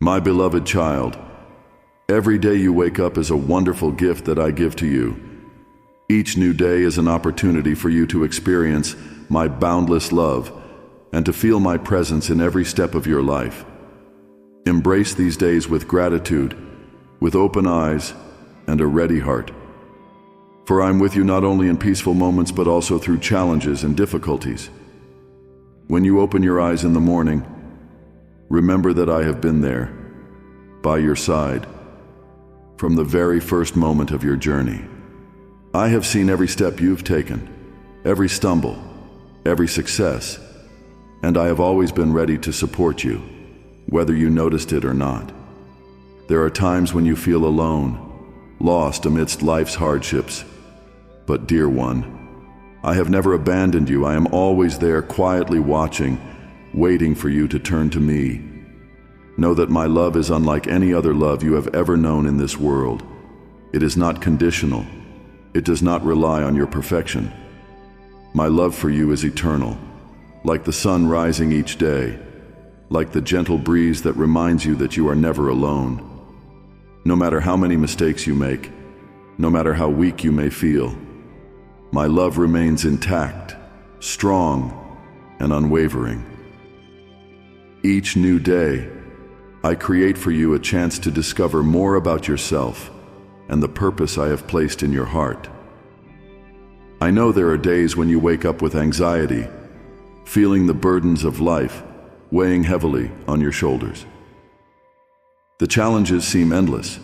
My beloved child, every day you wake up is a wonderful gift that I give to you. Each new day is an opportunity for you to experience my boundless love and to feel my presence in every step of your life. Embrace these days with gratitude, with open eyes, and a ready heart. For I'm with you not only in peaceful moments but also through challenges and difficulties. When you open your eyes in the morning, remember that I have been there, by your side, from the very first moment of your journey. I have seen every step you've taken, every stumble, every success, and I have always been ready to support you, whether you noticed it or not. There are times when you feel alone, lost amidst life's hardships. But dear one, I have never abandoned you. I am always there, quietly watching, waiting for you to turn to me. Know that my love is unlike any other love you have ever known in this world. It is not conditional. It does not rely on your perfection. My love for you is eternal, like the sun rising each day, like the gentle breeze that reminds you that you are never alone. No matter how many mistakes you make, no matter how weak you may feel, my love remains intact, strong, and unwavering. Each new day, I create for you a chance to discover more about yourself and the purpose I have placed in your heart. I know there are days when you wake up with anxiety, feeling the burdens of life weighing heavily on your shoulders. The challenges seem endless,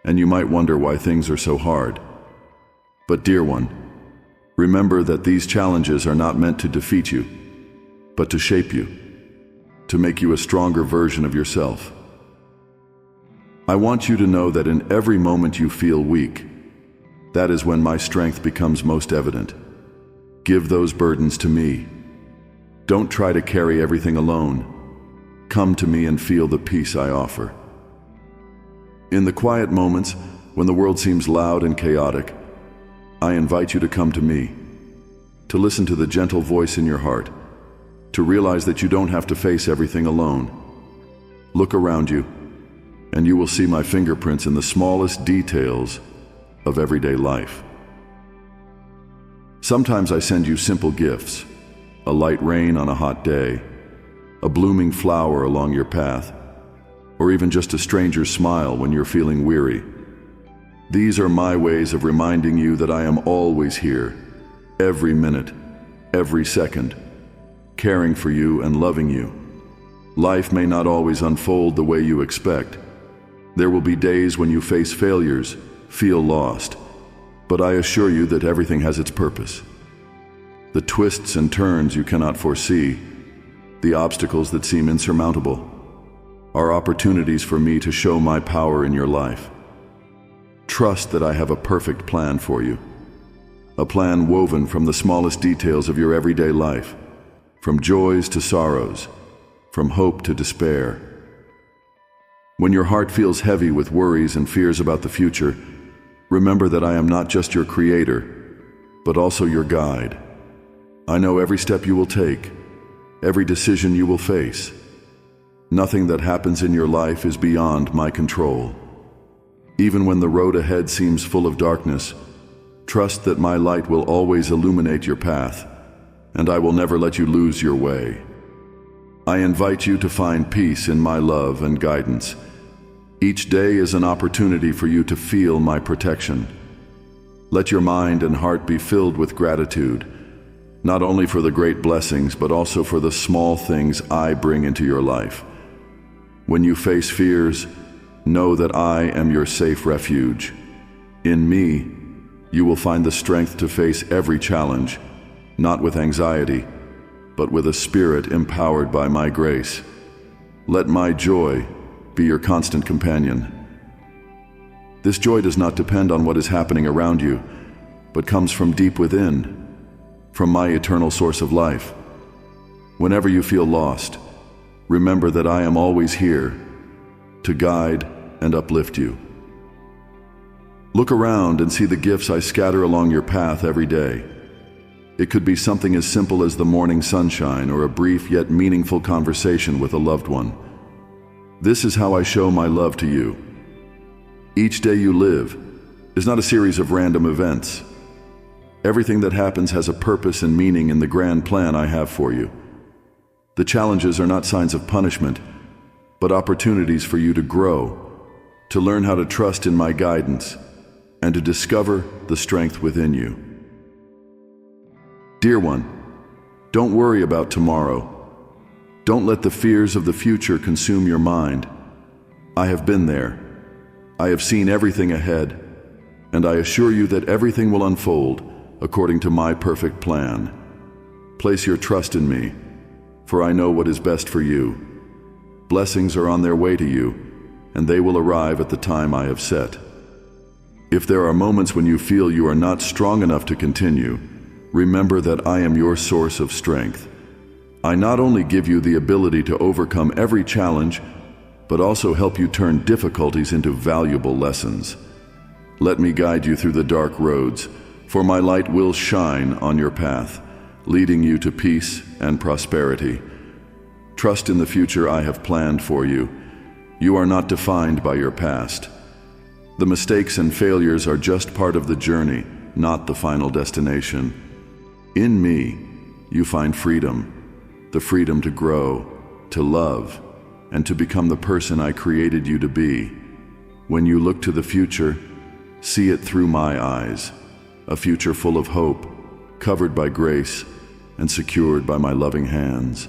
and you might wonder why things are so hard. But dear one, remember that these challenges are not meant to defeat you, but to shape you, to make you a stronger version of yourself. I want you to know that in every moment you feel weak, that is when my strength becomes most evident. Give those burdens to me. Don't try to carry everything alone. Come to me and feel the peace I offer. In the quiet moments, when the world seems loud and chaotic, I invite you to come to me, to listen to the gentle voice in your heart, to realize that you don't have to face everything alone. Look around you, and you will see my fingerprints in the smallest details of everyday life. Sometimes I send you simple gifts, a light rain on a hot day, a blooming flower along your path, or even just a stranger's smile when you're feeling weary. These are my ways of reminding you that I am always here, every minute, every second, caring for you and loving you. Life may not always unfold the way you expect. There will be days when you face failures, feel lost, but I assure you that everything has its purpose. The twists and turns you cannot foresee, the obstacles that seem insurmountable, are opportunities for me to show my power in your life. Trust that I have a perfect plan for you, a plan woven from the smallest details of your everyday life, from joys to sorrows, from hope to despair. When your heart feels heavy with worries and fears about the future, remember that I am not just your creator, but also your guide. I know every step you will take, every decision you will face. Nothing that happens in your life is beyond my control. Even when the road ahead seems full of darkness, trust that my light will always illuminate your path, and I will never let you lose your way. I invite you to find peace in my love and guidance. Each day is an opportunity for you to feel my protection. Let your mind and heart be filled with gratitude, not only for the great blessings, but also for the small things I bring into your life. When you face fears, know that I am your safe refuge. In me, you will find the strength to face every challenge, not with anxiety, but with a spirit empowered by my grace. Let my joy be your constant companion. This joy does not depend on what is happening around you, but comes from deep within, from my eternal source of life. Whenever you feel lost, remember that I am always here to guide and uplift you. Look around and see the gifts I scatter along your path every day. It could be something as simple as the morning sunshine or a brief yet meaningful conversation with a loved one. This is how I show my love to you. Each day you live is not a series of random events. Everything that happens has a purpose and meaning in the grand plan I have for you. The challenges are not signs of punishment, but opportunities for you to grow, to learn how to trust in my guidance, and to discover the strength within you. Dear one, don't worry about tomorrow. Don't let the fears of the future consume your mind. I have been there. I have seen everything ahead, and I assure you that everything will unfold according to my perfect plan. Place your trust in me, for I know what is best for you. Blessings are on their way to you, and they will arrive at the time I have set. If there are moments when you feel you are not strong enough to continue, remember that I am your source of strength. I not only give you the ability to overcome every challenge, but also help you turn difficulties into valuable lessons. Let me guide you through the dark roads, for my light will shine on your path, leading you to peace and prosperity. Trust in the future I have planned for you. You are not defined by your past. The mistakes and failures are just part of the journey, not the final destination. In me, you find freedom, the freedom to grow, to love, and to become the person I created you to be. When you look to the future, see it through my eyes, a future full of hope, covered by grace, and secured by my loving hands.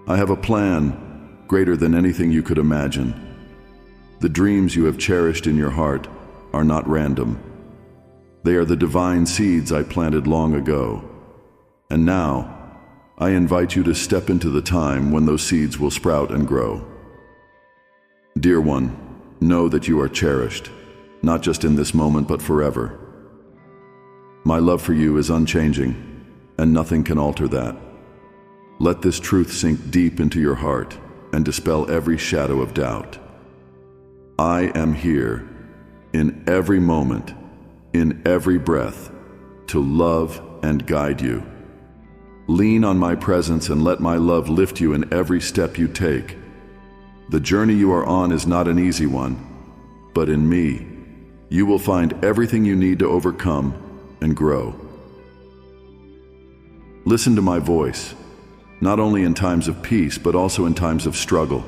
I have a plan greater than anything you could imagine. The dreams you have cherished in your heart are not random. They are the divine seeds I planted long ago. And now, I invite you to step into the time when those seeds will sprout and grow. Dear one, know that you are cherished, not just in this moment, but forever. My love for you is unchanging, and nothing can alter that. Let this truth sink deep into your heart and dispel every shadow of doubt. I am here, in every moment, in every breath, to love and guide you. Lean on my presence and let my love lift you in every step you take. The journey you are on is not an easy one, but in me, you will find everything you need to overcome and grow. Listen to my voice, not only in times of peace, but also in times of struggle.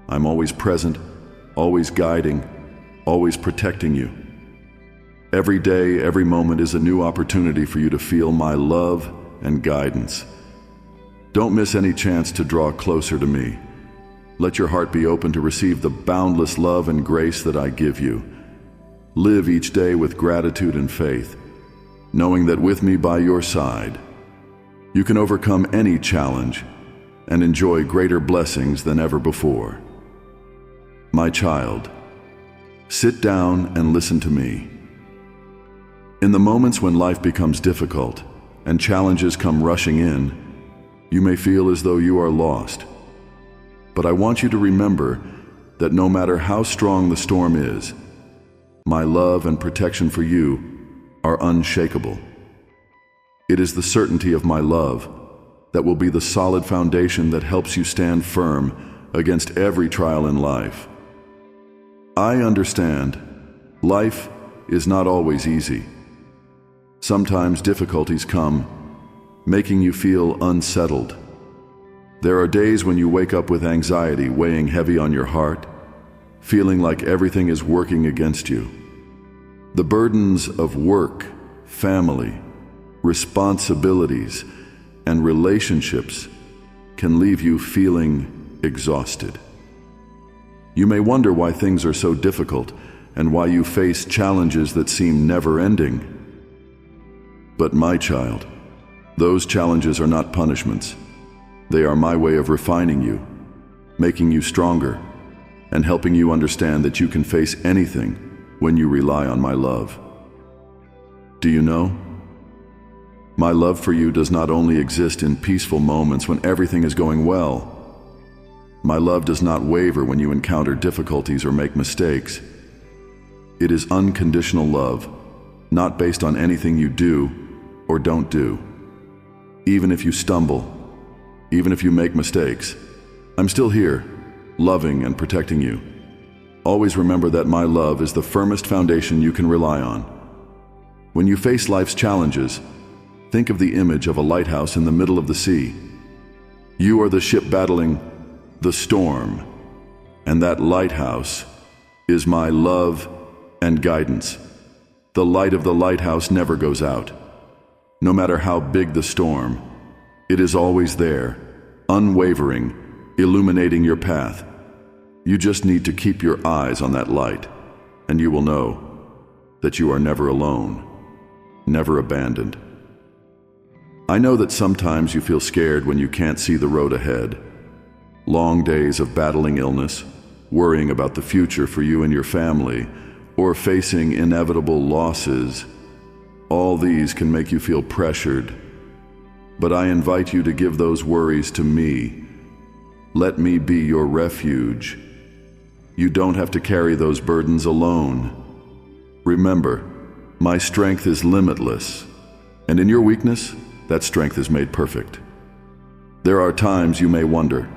I'm always present, always guiding, always protecting you. Every day, every moment is a new opportunity for you to feel my love and guidance. Don't miss any chance to draw closer to me. Let your heart be open to receive the boundless love and grace that I give you. Live each day with gratitude and faith, knowing that with me by your side, you can overcome any challenge and enjoy greater blessings than ever before. My child, sit down and listen to me. In the moments when life becomes difficult and challenges come rushing in, you may feel as though you are lost. But I want you to remember that no matter how strong the storm is, my love and protection for you are unshakable. It is the certainty of my love that will be the solid foundation that helps you stand firm against every trial in life. I understand life is not always easy. Sometimes difficulties come, making you feel unsettled. There are days when you wake up with anxiety weighing heavy on your heart, feeling like everything is working against you. The burdens of work, family, responsibilities, and relationships can leave you feeling exhausted. You may wonder why things are so difficult and why you face challenges that seem never-ending. But my child, those challenges are not punishments. They are my way of refining you, making you stronger, and helping you understand that you can face anything when you rely on my love. Do you know? My love for you does not only exist in peaceful moments when everything is going well. My love does not waver when you encounter difficulties or make mistakes. It is unconditional love, not based on anything you do or don't do. Even if you stumble, even if you make mistakes, I'm still here, loving and protecting you. Always remember that my love is the firmest foundation you can rely on. When you face life's challenges, think of the image of a lighthouse in the middle of the sea. You are the ship battling the storm, and that lighthouse is my love and guidance. The light of the lighthouse never goes out. No matter how big the storm, it is always there, unwavering, illuminating your path. You just need to keep your eyes on that light, and you will know that you are never alone, never abandoned. I know that sometimes you feel scared when you can't see the road ahead. Long days of battling illness, worrying about the future for you and your family, or facing inevitable losses. All these can make you feel pressured. But I invite you to give those worries to me. Let me be your refuge. You don't have to carry those burdens alone. Remember, my strength is limitless, and in your weakness, that strength is made perfect. There are times you may wonder,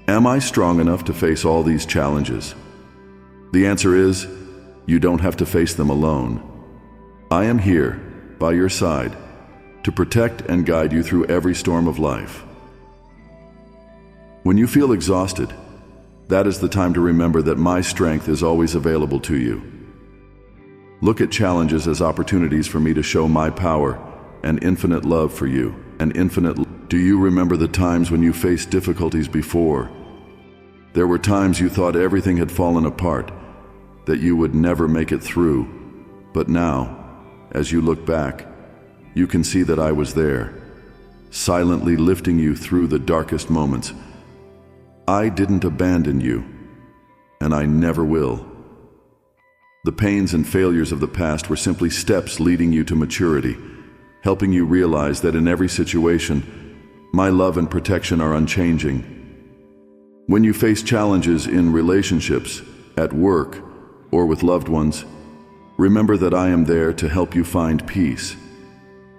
am I strong enough to face all these challenges? The answer is, you don't have to face them alone. I am here, by your side, to protect and guide you through every storm of life. When you feel exhausted, that is the time to remember that my strength is always available to you. Look at challenges as opportunities for me to show my power and infinite love for you, Do you remember the times when you faced difficulties before? There were times you thought everything had fallen apart, that you would never make it through. But now, as you look back, you can see that I was there, silently lifting you through the darkest moments. I didn't abandon you, and I never will. The pains and failures of the past were simply steps leading you to maturity, helping you realize that in every situation, my love and protection are unchanging. When you face challenges in relationships, at work, or with loved ones, remember that I am there to help you find peace.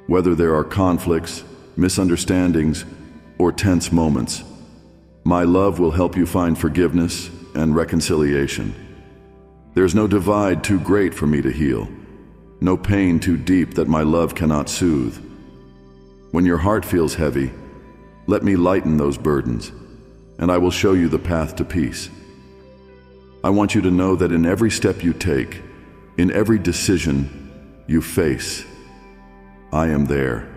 Whether there are conflicts, misunderstandings, or tense moments, my love will help you find forgiveness and reconciliation. There's no divide too great for me to heal, no pain too deep that my love cannot soothe. When your heart feels heavy, let me lighten those burdens, and I will show you the path to peace. I want you to know that in every step you take, in every decision you face, I am there.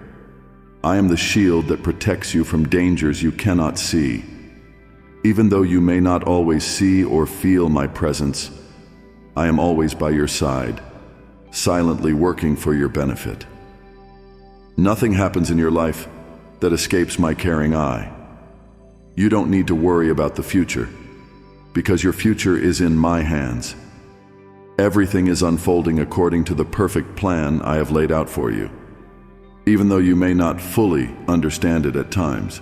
I am the shield that protects you from dangers you cannot see. Even though you may not always see or feel my presence, I am always by your side, silently working for your benefit. Nothing happens in your life that escapes my caring eye. You don't need to worry about the future, because your future is in my hands. Everything is unfolding according to the perfect plan I have laid out for you, even though you may not fully understand it at times.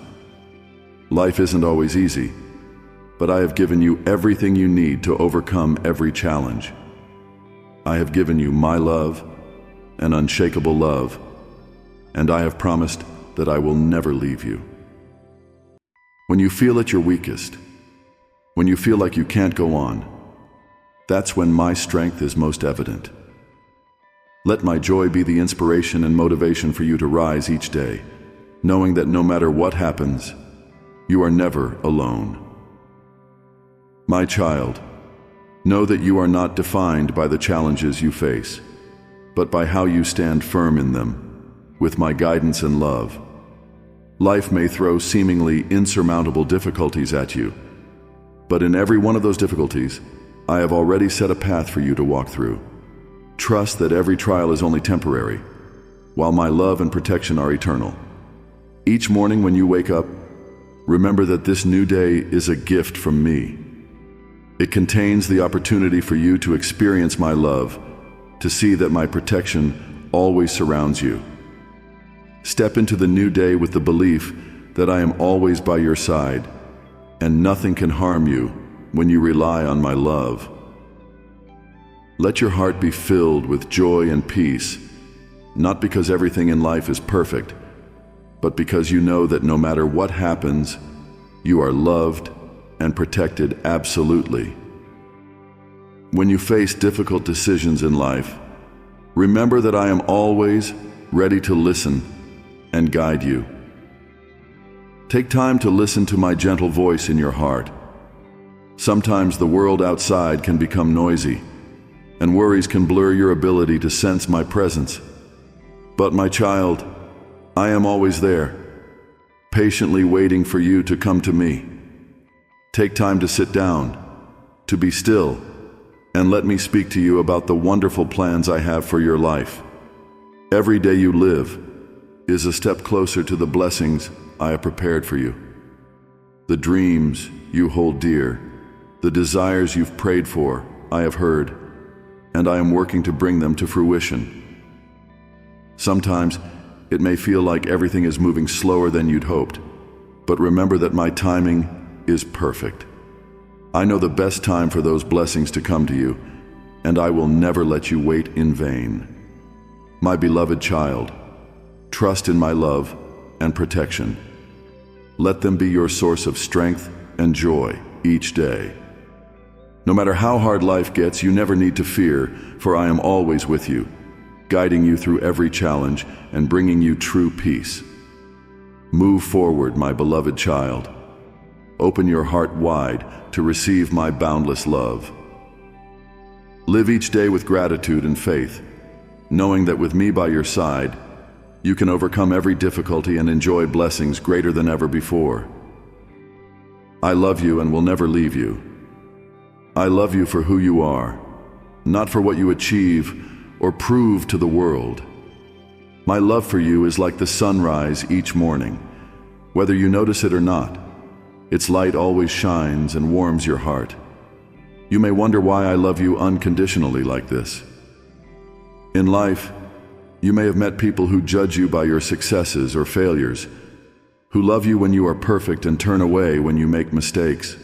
Life isn't always easy, but I have given you everything you need to overcome every challenge. I have given you my love, an unshakable love, and I have promised that I will never leave you. When you feel at your weakest, when you feel like you can't go on, that's when my strength is most evident. Let my joy be the inspiration and motivation for you to rise each day, knowing that no matter what happens, you are never alone. My child, know that you are not defined by the challenges you face, but by how you stand firm in them, with my guidance and love. Life may throw seemingly insurmountable difficulties at you, but in every one of those difficulties, I have already set a path for you to walk through. Trust that every trial is only temporary, while my love and protection are eternal. Each morning when you wake up, remember that this new day is a gift from me. It contains the opportunity for you to experience my love, to see that my protection always surrounds you. Step into the new day with the belief that I am always by your side, and nothing can harm you when you rely on my love. Let your heart be filled with joy and peace, not because everything in life is perfect, but because you know that no matter what happens, you are loved and protected absolutely. When you face difficult decisions in life, remember that I am always ready to listen and guide you. Take time to listen to my gentle voice in your heart. Sometimes the world outside can become noisy, and worries can blur your ability to sense my presence. But my child, I am always there, patiently waiting for you to come to me. Take time to sit down, to be still, and let me speak to you about the wonderful plans I have for your life. Every day you live is a step closer to the blessings I have prepared for you. The dreams you hold dear, the desires you've prayed for, I have heard, and I am working to bring them to fruition. Sometimes it may feel like everything is moving slower than you'd hoped, but remember that my timing is perfect. I know the best time for those blessings to come to you, and I will never let you wait in vain. My beloved child, trust in my love and protection. Let them be your source of strength and joy each day. No matter how hard life gets, you never need to fear, for I am always with you, guiding you through every challenge and bringing you true peace. Move forward, my beloved child. Open your heart wide to receive my boundless love. Live each day with gratitude and faith, knowing that with me by your side, you can overcome every difficulty and enjoy blessings greater than ever before. I love you and will never leave you. I love you for who you are, not for what you achieve or prove to the world. My love for you is like the sunrise each morning. Whether you notice it or not, its light always shines and warms your heart. You may wonder why I love you unconditionally like this. In life, you may have met people who judge you by your successes or failures, who love you when you are perfect and turn away when you make mistakes.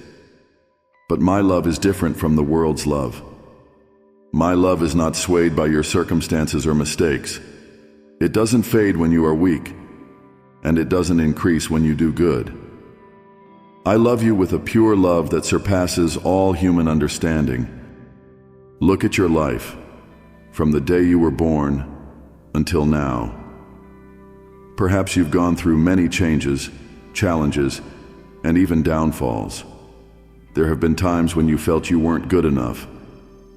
But my love is different from the world's love. My love is not swayed by your circumstances or mistakes. It doesn't fade when you are weak, and it doesn't increase when you do good. I love you with a pure love that surpasses all human understanding. Look at your life, from the day you were born until now. Perhaps you've gone through many changes, challenges, and even downfalls. There have been times when you felt you weren't good enough,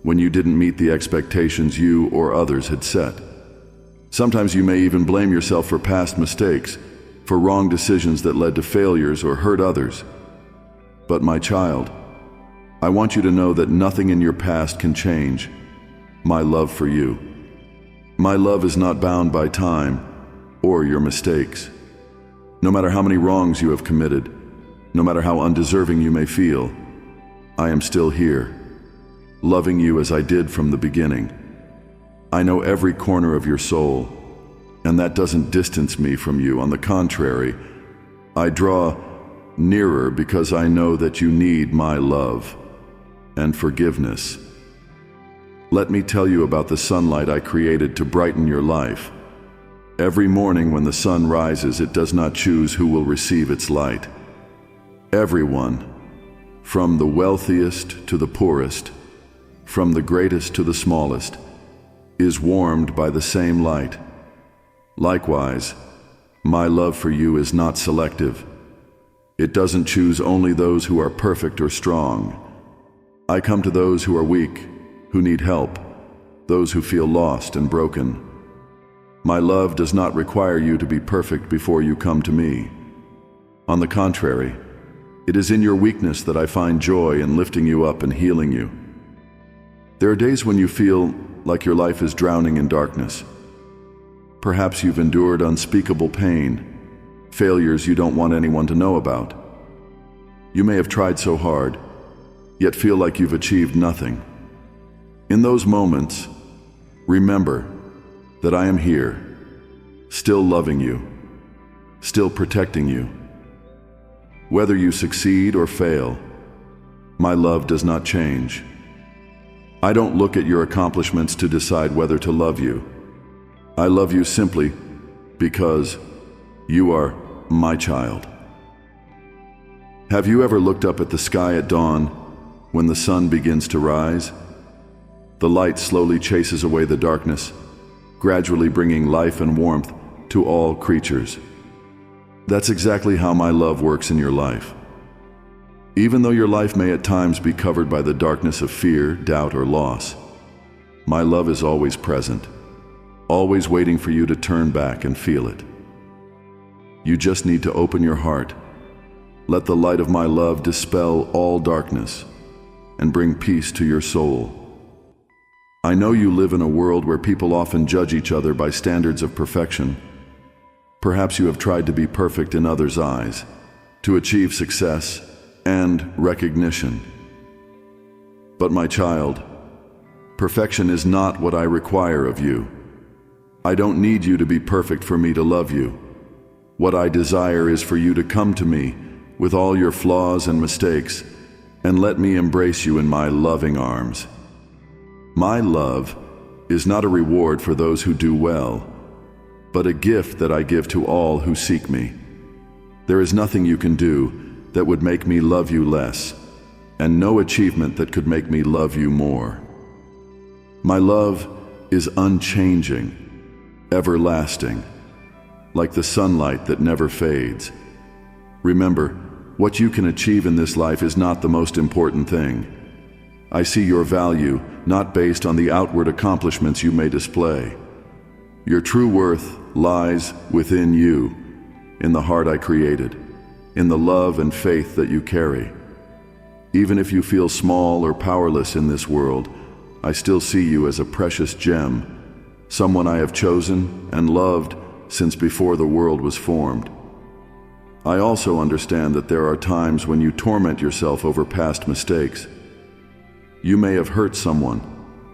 when you didn't meet the expectations you or others had set. Sometimes you may even blame yourself for past mistakes, for wrong decisions that led to failures or hurt others. But my child, I want you to know that nothing in your past can change my love for you. My love is not bound by time or your mistakes. No matter how many wrongs you have committed, no matter how undeserving you may feel, I am still here, loving you as I did from the beginning. I know every corner of your soul, and that doesn't distance me from you. On the contrary, I draw nearer because I know that you need my love and forgiveness. Let me tell you about the sunlight I created to brighten your life. Every morning when the sun rises, it does not choose who will receive its light. Everyone, from the wealthiest to the poorest, from the greatest to the smallest, is warmed by the same light. Likewise, my love for you is not selective. It doesn't choose only those who are perfect or strong. I come to those who are weak, who need help, those who feel lost and broken. My love does not require you to be perfect before you come to me. On the contrary, it is in your weakness that I find joy in lifting you up and healing you. There are days when you feel like your life is drowning in darkness. Perhaps you've endured unspeakable pain, failures you don't want anyone to know about. You may have tried so hard, yet feel like you've achieved nothing. In those moments, remember that I am here, still loving you, still protecting you. Whether you succeed or fail, my love does not change. I don't look at your accomplishments to decide whether to love you. I love you simply because you are my child. Have you ever looked up at the sky at dawn when the sun begins to rise? The light slowly chases away the darkness, gradually bringing life and warmth to all creatures. That's exactly how my love works in your life. Even though your life may at times be covered by the darkness of fear, doubt, or loss, my love is always present, always waiting for you to turn back and feel it. You just need to open your heart, let the light of my love dispel all darkness, and bring peace to your soul. I know you live in a world where people often judge each other by standards of perfection. Perhaps you have tried to be perfect in others' eyes, to achieve success and recognition. But my child, perfection is not what I require of you. I don't need you to be perfect for me to love you. What I desire is for you to come to me with all your flaws and mistakes and let me embrace you in my loving arms. My love is not a reward for those who do well, but a gift that I give to all who seek me. There is nothing you can do that would make me love you less, and no achievement that could make me love you more. My love is unchanging, everlasting, like the sunlight that never fades. Remember, what you can achieve in this life is not the most important thing. I see your value not based on the outward accomplishments you may display. Your true worth lies within you, in the heart I created, in the love and faith that you carry. Even if you feel small or powerless in this world, I still see you as a precious gem, someone I have chosen and loved since before the world was formed. I also understand that there are times when you torment yourself over past mistakes. You may have hurt someone,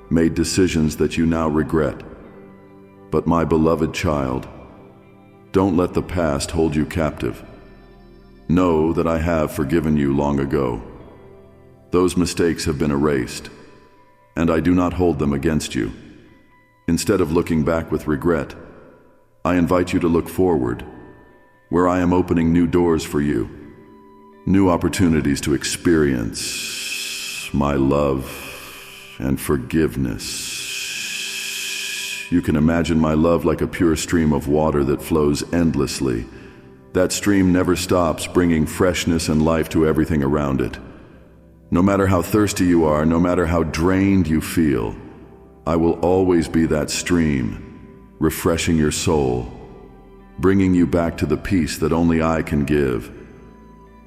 made decisions that you now regret. But my beloved child, don't let the past hold you captive. Know that I have forgiven you long ago. Those mistakes have been erased, and I do not hold them against you. Instead of looking back with regret, I invite you to look forward, where I am opening new doors for you, new opportunities to experience my love and forgiveness. You can imagine my love like a pure stream of water that flows endlessly. That stream never stops, bringing freshness and life to everything around it. No matter how thirsty you are, no matter how drained you feel, I will always be that stream, refreshing your soul, bringing you back to the peace that only I can give.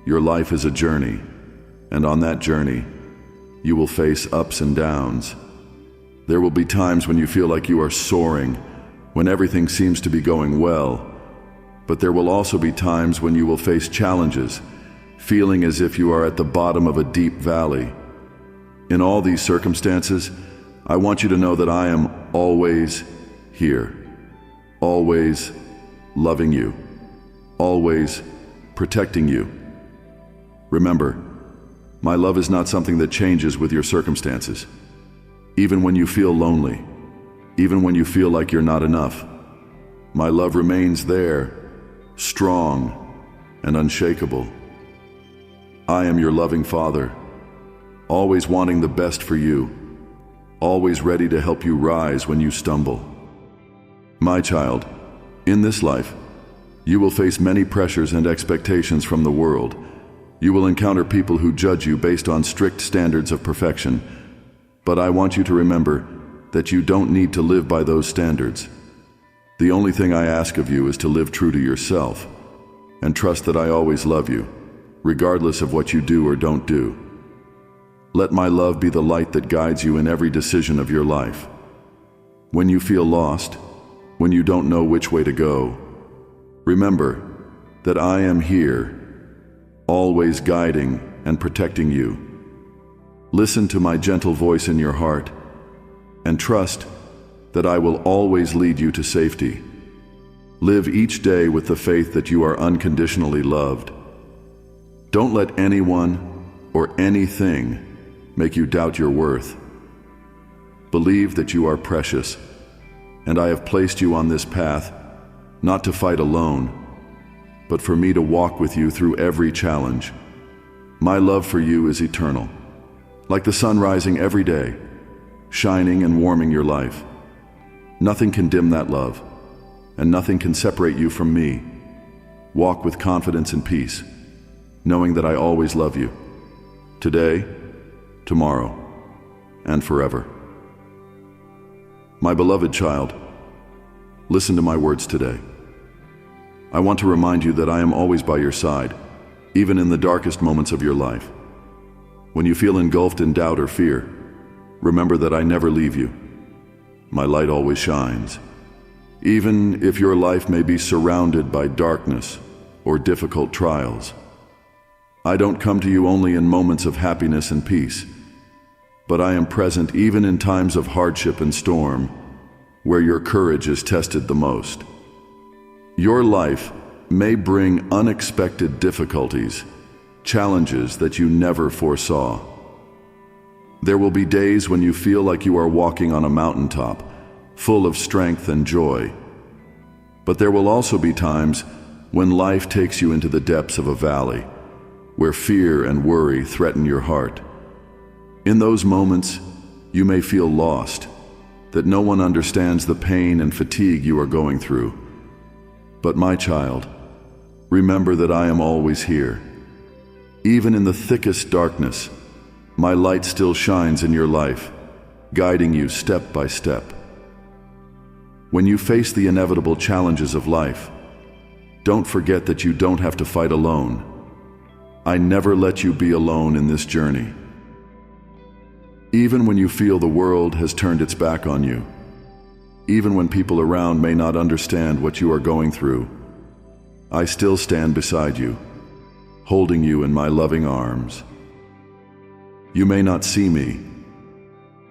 Your life is a journey, and on that journey, you will face ups and downs. There will be times when you feel like you are soaring, when everything seems to be going well. But there will also be times when you will face challenges, feeling as if you are at the bottom of a deep valley. In all these circumstances, I want you to know that I am always here, always loving you, always protecting you. Remember, my love is not something that changes with your circumstances. Even when you feel lonely, even when you feel like you're not enough, my love remains there, strong and unshakable. I am your loving Father, always wanting the best for you, always ready to help you rise when you stumble. My child, in this life, you will face many pressures and expectations from the world. You will encounter people who judge you based on strict standards of perfection. But I want you to remember that you don't need to live by those standards. The only thing I ask of you is to live true to yourself and trust that I always love you, regardless of what you do or don't do. Let my love be the light that guides you in every decision of your life. When you feel lost, when you don't know which way to go, remember that I am here, always guiding and protecting you. Listen to my gentle voice in your heart and trust that I will always lead you to safety. Live each day with the faith that you are unconditionally loved. Don't let anyone or anything make you doubt your worth. Believe that you are precious, and I have placed you on this path not to fight alone, but for me to walk with you through every challenge. My love for you is eternal, like the sun rising every day, shining and warming your life. Nothing can dim that love, and nothing can separate you from me. Walk with confidence and peace, knowing that I always love you, today, tomorrow, and forever. My beloved child, listen to my words today. I want to remind you that I am always by your side, even in the darkest moments of your life. When you feel engulfed in doubt or fear, remember that I never leave you. My light always shines. Even if your life may be surrounded by darkness or difficult trials, I don't come to you only in moments of happiness and peace, but I am present even in times of hardship and storm, where your courage is tested the most. Your life may bring unexpected difficulties, challenges that you never foresaw. There will be days when you feel like you are walking on a mountaintop, full of strength and joy. But there will also be times when life takes you into the depths of a valley, where fear and worry threaten your heart. In those moments, you may feel lost, that no one understands the pain and fatigue you are going through. But my child, remember that I am always here. Even in the thickest darkness, my light still shines in your life, guiding you step by step. When you face the inevitable challenges of life, don't forget that you don't have to fight alone. I never let you be alone in this journey. Even when you feel the world has turned its back on you, even when people around may not understand what you are going through, I still stand beside you, holding you in my loving arms. You may not see me,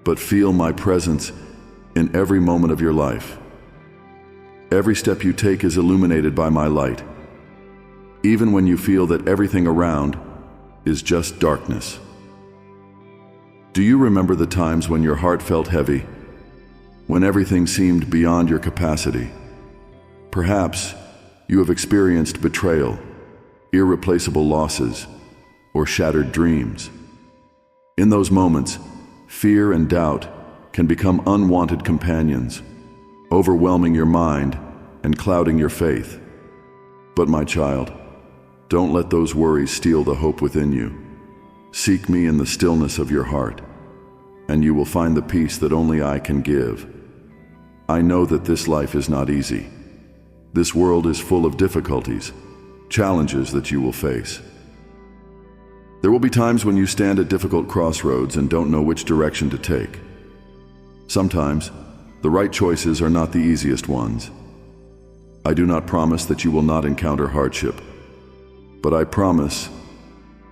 but feel my presence in every moment of your life. Every step you take is illuminated by my light, even when you feel that everything around is just darkness. Do you remember the times when your heart felt heavy, when everything seemed beyond your capacity? Perhaps you have experienced betrayal, irreplaceable losses, or shattered dreams. In those moments, fear and doubt can become unwanted companions, overwhelming your mind and clouding your faith. But my child, don't let those worries steal the hope within you. Seek me in the stillness of your heart, and you will find the peace that only I can give. I know that this life is not easy. This world is full of difficulties, challenges that you will face. There will be times when you stand at difficult crossroads and don't know which direction to take. Sometimes, the right choices are not the easiest ones. I do not promise that you will not encounter hardship, but I promise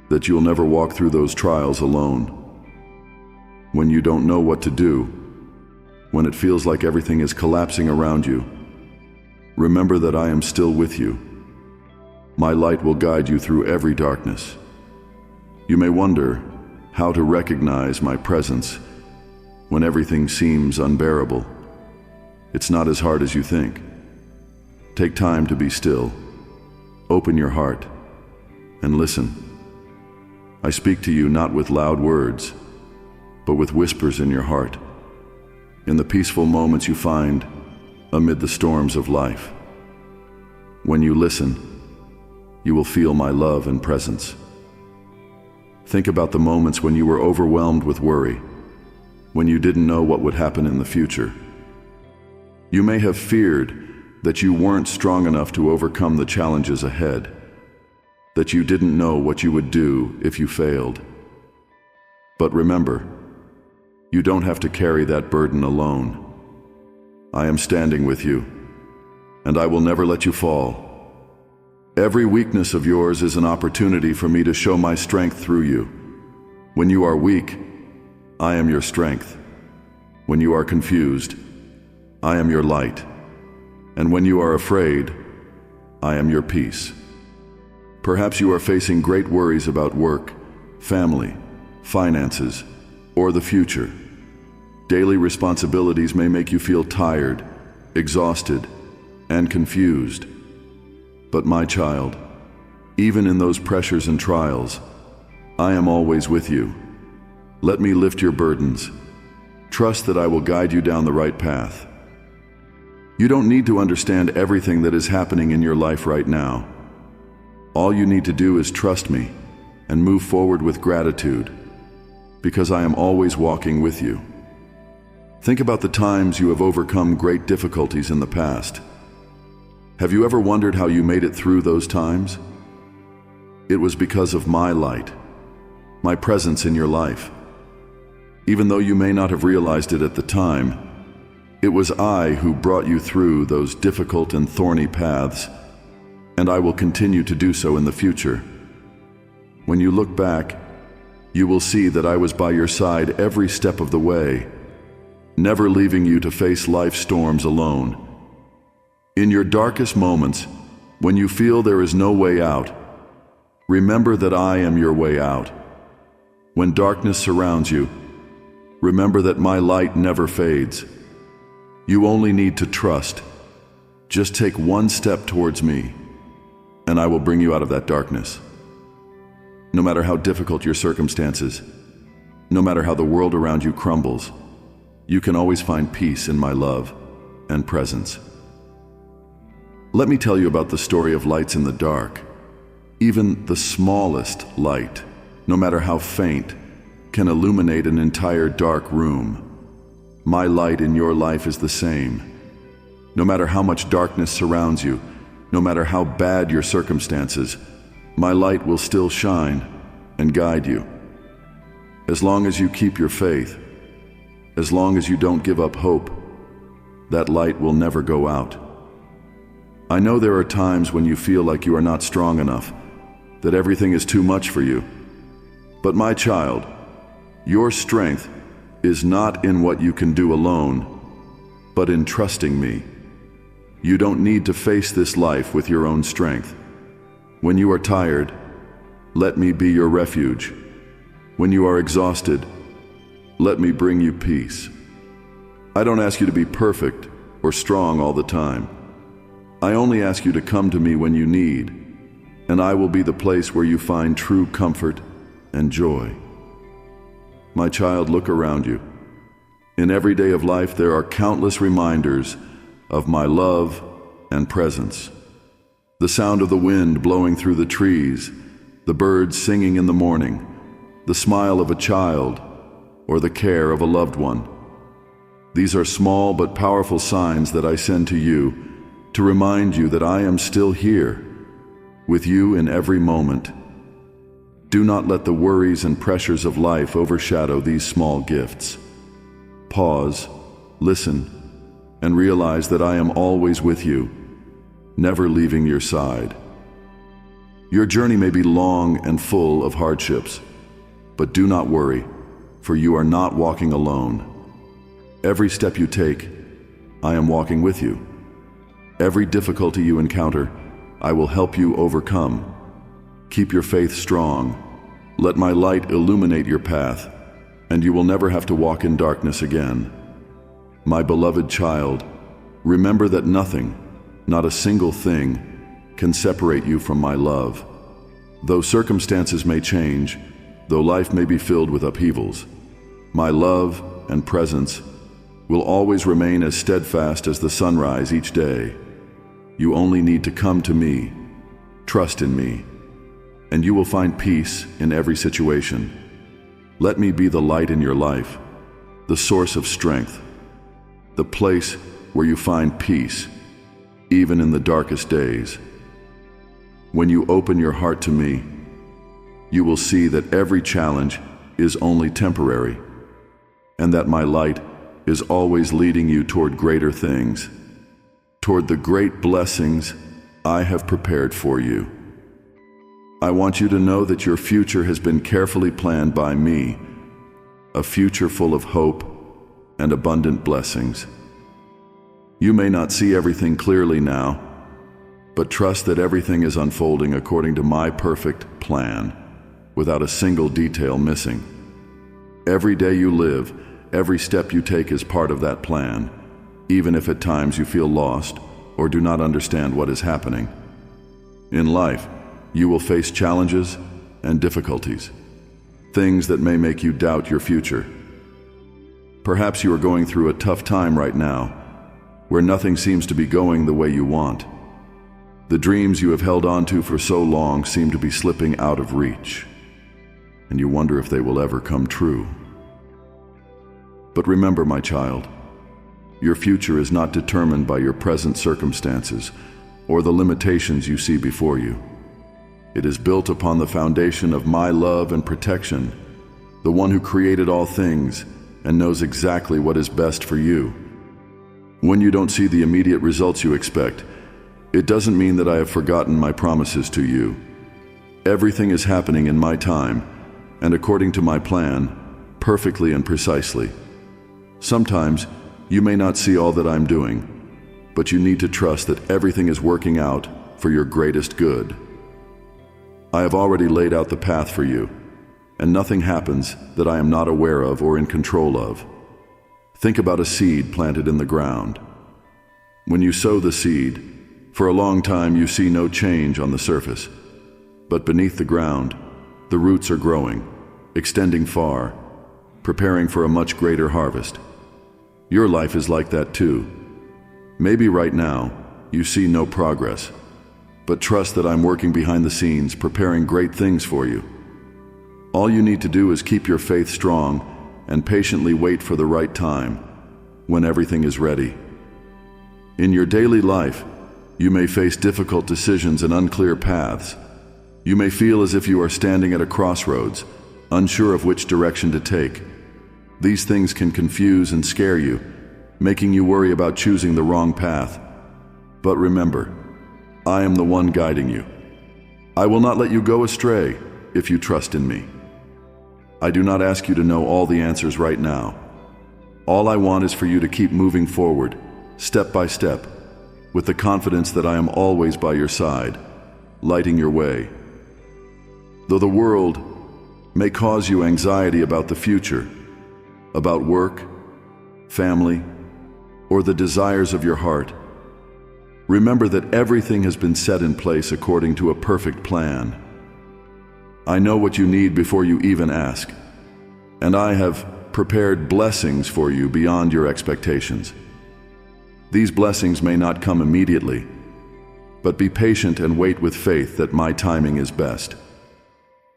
that you will never walk through those trials alone. When you don't know what to do, when it feels like everything is collapsing around you, remember that I am still with you. My light will guide you through every darkness. You may wonder how to recognize my presence when everything seems unbearable. It's not as hard as you think. Take time to be still. Open your heart and listen. I speak to you not with loud words, but with whispers in your heart, in the peaceful moments you find amid the storms of life. When you listen, you will feel my love and presence. Think about the moments when you were overwhelmed with worry, when you didn't know what would happen in the future. You may have feared that you weren't strong enough to overcome the challenges ahead, that you didn't know what you would do if you failed. But remember, you don't have to carry that burden alone. I am standing with you, and I will never let you fall. Every weakness of yours is an opportunity for me to show my strength through you. When you are weak, I am your strength. When you are confused, I am your light. And when you are afraid, I am your peace. Perhaps you are facing great worries about work, family, finances, or the future. Daily responsibilities may make you feel tired, exhausted, and confused. But my child, even in those pressures and trials, I am always with you. Let me lift your burdens. Trust that I will guide you down the right path. You don't need to understand everything that is happening in your life right now. All you need to do is trust me and move forward with gratitude, because I am always walking with you. Think about the times you have overcome great difficulties in the past. Have you ever wondered how you made it through those times? It was because of my light, my presence in your life. Even though you may not have realized it at the time, it was I who brought you through those difficult and thorny paths, and I will continue to do so in the future. When you look back, you will see that I was by your side every step of the way, never leaving you to face life's storms alone. In your darkest moments, when you feel there is no way out, remember that I am your way out. When darkness surrounds you, remember that my light never fades. You only need to trust. Just take one step towards me, and I will bring you out of that darkness. No matter how difficult your circumstances, no matter how the world around you crumbles, you can always find peace in my love and presence. Let me tell you about the story of lights in the dark. Even the smallest light, no matter how faint, can illuminate an entire dark room. My light in your life is the same. No matter how much darkness surrounds you, no matter how bad your circumstances, my light will still shine and guide you. As long as you keep your faith, as long as you don't give up hope, that light will never go out. I know there are times when you feel like you are not strong enough, that everything is too much for you. But my child, your strength is not in what you can do alone, but in trusting me. You don't need to face this life with your own strength. When you are tired, let me be your refuge. When you are exhausted, let me bring you peace. I don't ask you to be perfect or strong all the time. I only ask you to come to me when you need, and I will be the place where you find true comfort and joy. My child, look around you. In every day of life, there are countless reminders of my love and presence. The sound of the wind blowing through the trees, the birds singing in the morning, the smile of a child, or the care of a loved one. These are small but powerful signs that I send to you to remind you that I am still here, with you in every moment. Do not let the worries and pressures of life overshadow these small gifts. Pause, listen, and realize that I am always with you, never leaving your side. Your journey may be long and full of hardships, but do not worry, for you are not walking alone. Every step you take, I am walking with you. Every difficulty you encounter, I will help you overcome. Keep your faith strong. Let my light illuminate your path, and you will never have to walk in darkness again. My beloved child, remember that nothing, not a single thing, can separate you from my love. Though circumstances may change, though life may be filled with upheavals, my love and presence will always remain as steadfast as the sunrise each day. You only need to come to me, trust in me, and you will find peace in every situation. Let me be the light in your life, the source of strength, the place where you find peace, even in the darkest days. When you open your heart to me, you will see that every challenge is only temporary, and that my light is always leading you toward greater things, toward the great blessings I have prepared for you. I want you to know that your future has been carefully planned by me, a future full of hope and abundant blessings. You may not see everything clearly now, but trust that everything is unfolding according to my perfect plan, without a single detail missing. Every day you live, every step you take is part of that plan, even if at times you feel lost or do not understand what is happening. In life, you will face challenges and difficulties, things that may make you doubt your future. Perhaps you are going through a tough time right now, where nothing seems to be going the way you want. The dreams you have held on to for so long seem to be slipping out of reach, and you wonder if they will ever come true. But remember, my child, your future is not determined by your present circumstances or the limitations you see before you. It is built upon the foundation of my love and protection, the one who created all things and knows exactly what is best for you. When you don't see the immediate results you expect, it doesn't mean that I have forgotten my promises to you. Everything is happening in my time and according to my plan, perfectly and precisely. Sometimes you may not see all that I'm doing, but you need to trust that everything is working out for your greatest good. I have already laid out the path for you, and nothing happens that I am not aware of or in control of. Think about a seed planted in the ground. When you sow the seed, for a long time you see no change on the surface, but beneath the ground, the roots are growing, extending far, preparing for a much greater harvest. Your life is like that too. Maybe right now you see no progress, but trust that I'm working behind the scenes, preparing great things for you. All you need to do is keep your faith strong and patiently wait for the right time, when everything is ready. In your daily life, you may face difficult decisions and unclear paths. You may feel as if you are standing at a crossroads, unsure of which direction to take. These things can confuse and scare you, making you worry about choosing the wrong path. But remember, I am the one guiding you. I will not let you go astray if you trust in me. I do not ask you to know all the answers right now. All I want is for you to keep moving forward, step by step, with the confidence that I am always by your side, lighting your way. Though the world may cause you anxiety about the future, about work, family, or the desires of your heart, remember that everything has been set in place according to a perfect plan. I know what you need before you even ask, and I have prepared blessings for you beyond your expectations. These blessings may not come immediately, but be patient and wait with faith that my timing is best.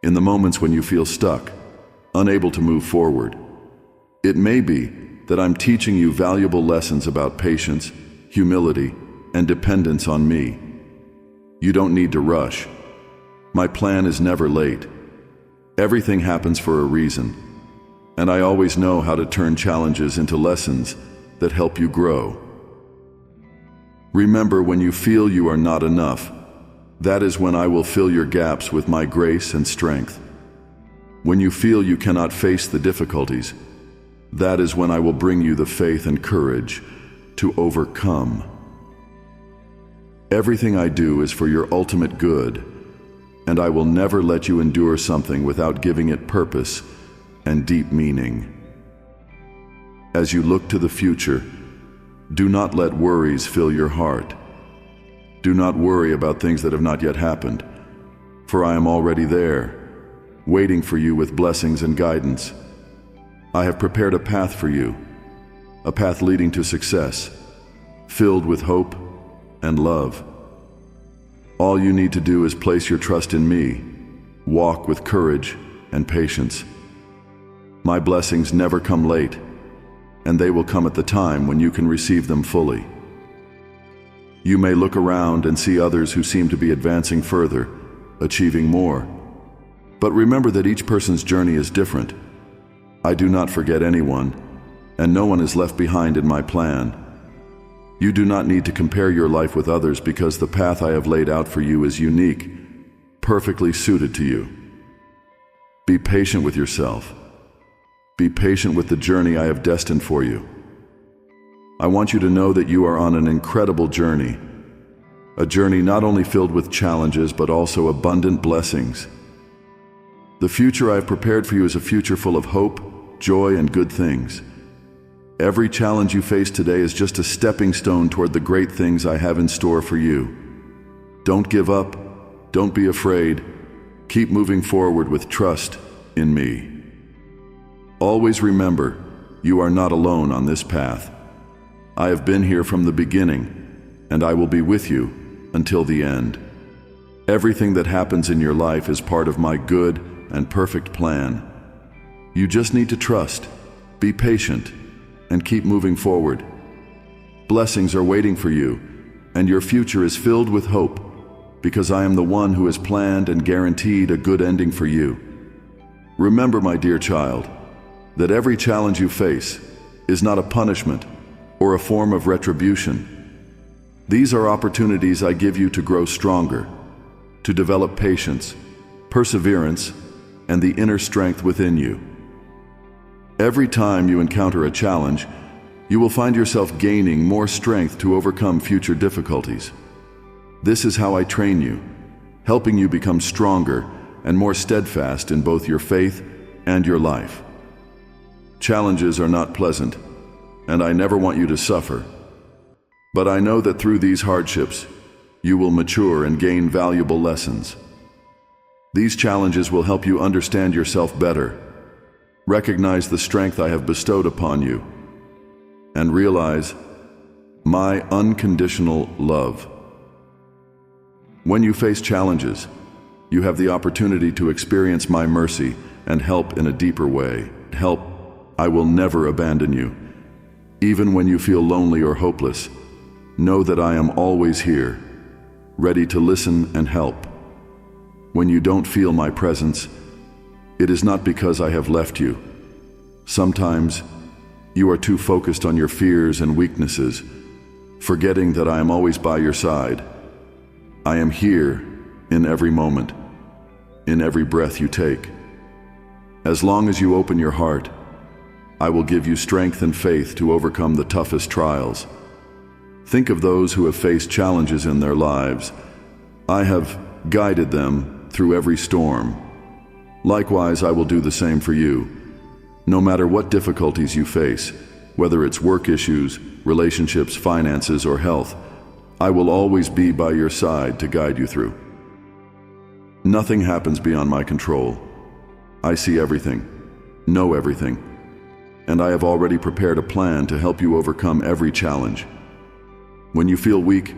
In the moments when you feel stuck, unable to move forward, it may be that I'm teaching you valuable lessons about patience, humility, and dependence on me. You don't need to rush. My plan is never late. Everything happens for a reason, and I always know how to turn challenges into lessons that help you grow. Remember, when you feel you are not enough, that is when I will fill your gaps with my grace and strength. When you feel you cannot face the difficulties, that is when I will bring you the faith and courage to overcome. Everything I do is for your ultimate good, and I will never let you endure something without giving it purpose and deep meaning. As you look to the future, do not let worries fill your heart. Do not worry about things that have not yet happened, for I am already there, waiting for you with blessings and guidance. I have prepared a path for you, a path leading to success, filled with hope and love. All you need to do is place your trust in me, walk with courage and patience. My blessings never come late, and they will come at the time when you can receive them fully. You may look around and see others who seem to be advancing further, achieving more. But remember that each person's journey is different. I do not forget anyone, and no one is left behind in my plan. You do not need to compare your life with others because the path I have laid out for you is unique, perfectly suited to you. Be patient with yourself. Be patient with the journey I have destined for you. I want you to know that you are on an incredible journey, a journey not only filled with challenges but also abundant blessings. The future I have prepared for you is a future full of hope, joy, and good things. Every challenge you face today is just a stepping stone toward the great things I have in store for you. Don't give up. Don't be afraid. Keep moving forward with trust, in me. Always remember, you are not alone on this path. I have been here from the beginning, and I will be with you until the end. Everything that happens in your life is part of my good and perfect plan. You just need to trust, be patient, and keep moving forward. Blessings are waiting for you, and your future is filled with hope, because I am the one who has planned and guaranteed a good ending for you. Remember, my dear child, that every challenge you face is not a punishment or a form of retribution. These are opportunities I give you to grow stronger, to develop patience, perseverance, and the inner strength within you. Every time you encounter a challenge, you will find yourself gaining more strength to overcome future difficulties. This is how I train you, helping you become stronger and more steadfast in both your faith and your life. Challenges are not pleasant, and I never want you to suffer. But I know that through these hardships, you will mature and gain valuable lessons. These challenges will help you understand yourself better, recognize the strength I have bestowed upon you, and realize my unconditional love. When you face challenges, you have the opportunity to experience my mercy and help in a deeper way. Help, I will never abandon you. Even when you feel lonely or hopeless, know that I am always here, ready to listen and help. When you don't feel my presence, it is not because I have left you. Sometimes you are too focused on your fears and weaknesses, forgetting that I am always by your side. I am here in every moment, in every breath you take. As long as you open your heart, I will give you strength and faith to overcome the toughest trials. Think of those who have faced challenges in their lives. I have guided them through every storm. Likewise, I will do the same for you. No matter what difficulties you face, whether it's work issues, relationships, finances, or health, I will always be by your side to guide you through. Nothing happens beyond my control. I see everything, know everything, and I have already prepared a plan to help you overcome every challenge. When you feel weak,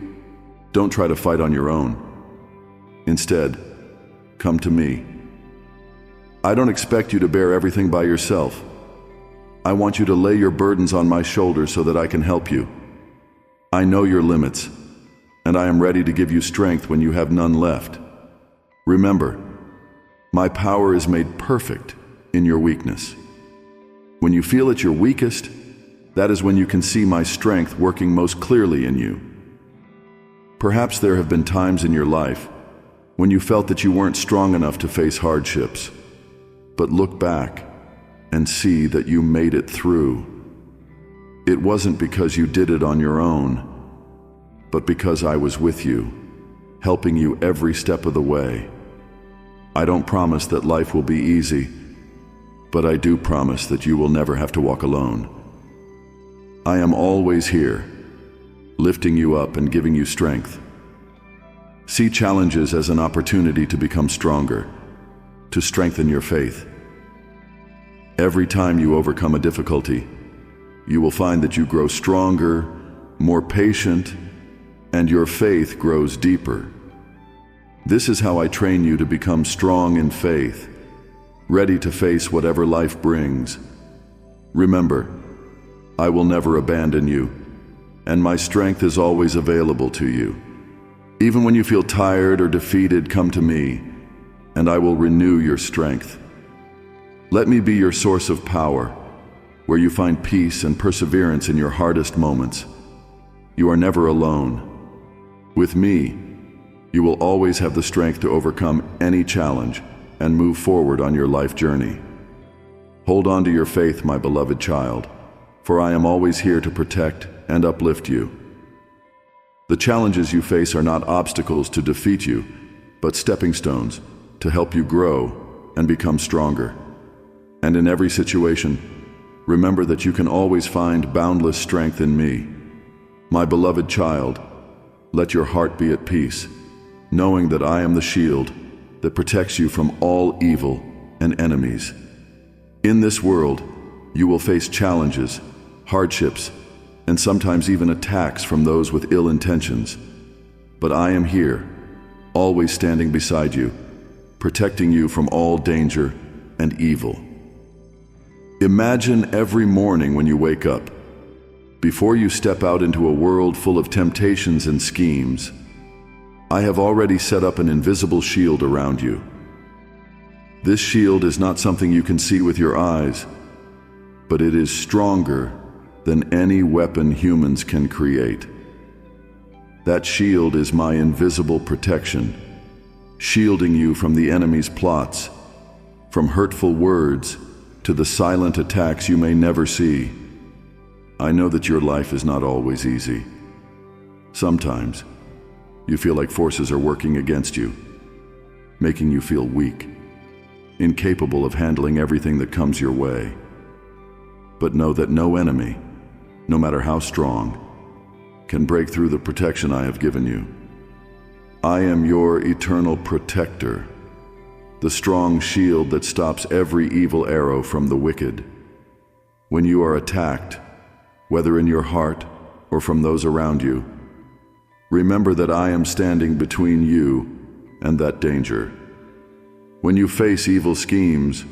don't try to fight on your own. Instead, come to me. I don't expect you to bear everything by yourself. I want you to lay your burdens on my shoulders so that I can help you. I know your limits, and I am ready to give you strength when you have none left. Remember, my power is made perfect in your weakness. When you feel at your weakest, that is when you can see my strength working most clearly in you. Perhaps there have been times in your life when you felt that you weren't strong enough to face hardships. But look back and see that you made it through. It wasn't because you did it on your own, but because I was with you, helping you every step of the way. I don't promise that life will be easy, but I do promise that you will never have to walk alone. I am always here, lifting you up and giving you strength. See challenges as an opportunity to become stronger, to strengthen your faith. Every time you overcome a difficulty, you will find that you grow stronger, more patient, and your faith grows deeper. This is how I train you to become strong in faith, ready to face whatever life brings. Remember, I will never abandon you, and my strength is always available to you. Even when you feel tired or defeated, come to me, and I will renew your strength. Let me be your source of power, where you find peace and perseverance in your hardest moments. You are never alone. With me, you will always have the strength to overcome any challenge and move forward on your life journey. Hold on to your faith, my beloved child, for I am always here to protect and uplift you. The challenges you face are not obstacles to defeat you, but stepping stones to help you grow and become stronger. And in every situation, remember that you can always find boundless strength in me. My beloved child, let your heart be at peace, knowing that I am the shield that protects you from all evil and enemies. In this world, you will face challenges, hardships, and sometimes even attacks from those with ill intentions. But I am here, always standing beside you, protecting you from all danger and evil. Imagine every morning when you wake up, before you step out into a world full of temptations and schemes, I have already set up an invisible shield around you. This shield is not something you can see with your eyes, but it is stronger than any weapon humans can create. That shield is my invisible protection, shielding you from the enemy's plots, from hurtful words to the silent attacks you may never see. I know that your life is not always easy. Sometimes, you feel like forces are working against you, making you feel weak, incapable of handling everything that comes your way. But know that no enemy, no matter how strong, can break through the protection I have given you. I am your eternal protector, the strong shield that stops every evil arrow from the wicked. When you are attacked, whether in your heart or from those around you, remember that I am standing between you and that danger. When you face evil schemes,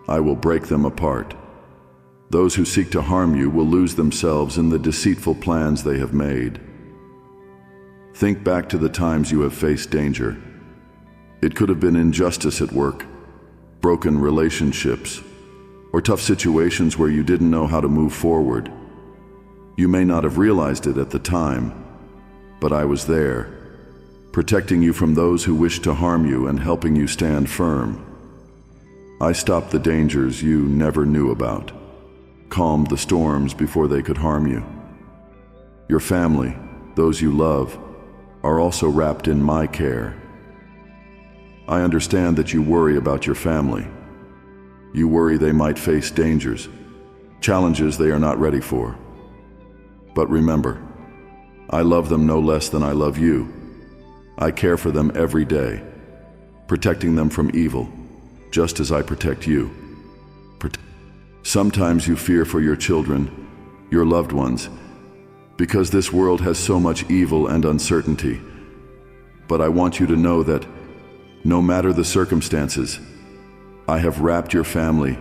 I will break them apart. Those who seek to harm you will lose themselves in the deceitful plans they have made. Think back to the times you have faced danger. It could have been injustice at work, broken relationships, or tough situations where you didn't know how to move forward. You may not have realized it at the time, but I was there, protecting you from those who wished to harm you and helping you stand firm. I stopped the dangers you never knew about, calmed the storms before they could harm you. Your family, those you love, are also wrapped in my care. I understand that you worry about your family. You worry they might face dangers, challenges they are not ready for. But remember, I love them no less than I love you. I care for them every day, protecting them from evil, just as I protect you. Sometimes you fear for your children, your loved ones, because this world has so much evil and uncertainty. But I want you to know that, no matter the circumstances, I have wrapped your family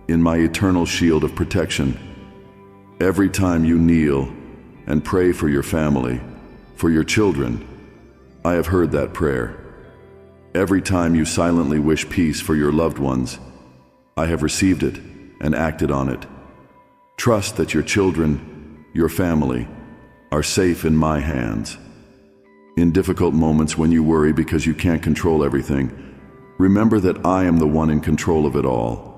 in my eternal shield of protection. Every time you kneel and pray for your family, for your children, I have heard that prayer. Every time you silently wish peace for your loved ones, I have received it and acted on it. Trust that your children, your family, are safe in my hands. In difficult moments when you worry because you can't control everything, remember that I am the one in control of it all.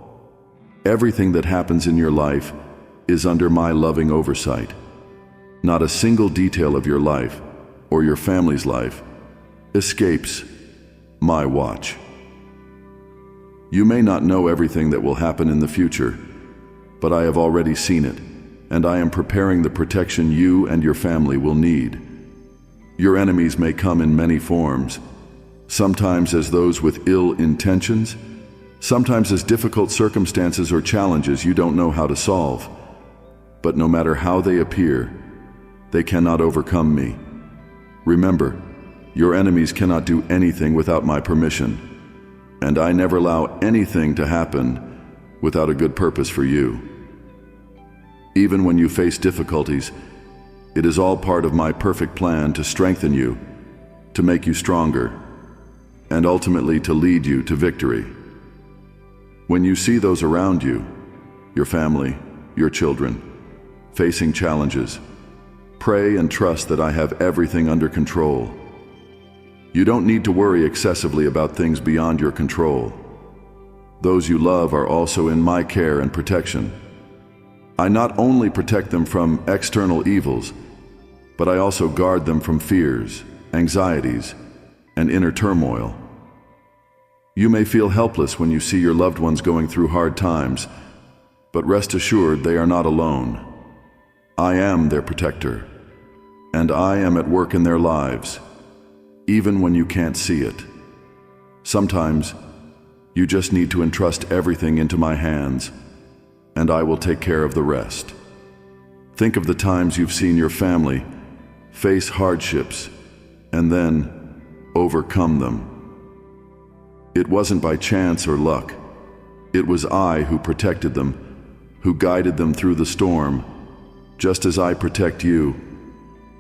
Everything that happens in your life is under my loving oversight. Not a single detail of your life or your family's life escapes my watch. You may not know everything that will happen in the future, but I have already seen it, and I am preparing the protection you and your family will need. Your enemies may come in many forms, sometimes as those with ill intentions, sometimes as difficult circumstances or challenges you don't know how to solve. But no matter how they appear, they cannot overcome me. Remember, your enemies cannot do anything without my permission, and I never allow anything to happen without a good purpose for you. Even when you face difficulties, it is all part of my perfect plan to strengthen you, to make you stronger, and ultimately to lead you to victory. When you see those around you, your family, your children, facing challenges, pray and trust that I have everything under control. You don't need to worry excessively about things beyond your control. Those you love are also in my care and protection. I not only protect them from external evils, but I also guard them from fears, anxieties, and inner turmoil. You may feel helpless when you see your loved ones going through hard times, but rest assured they are not alone. I am their protector, and I am at work in their lives, even when you can't see it. Sometimes, You just need to entrust everything into my hands, and I will take care of the rest. Think of the times you've seen your family face hardships and then overcome them. It wasn't by chance or luck. It was I who protected them, who guided them through the storm, just as I protect you.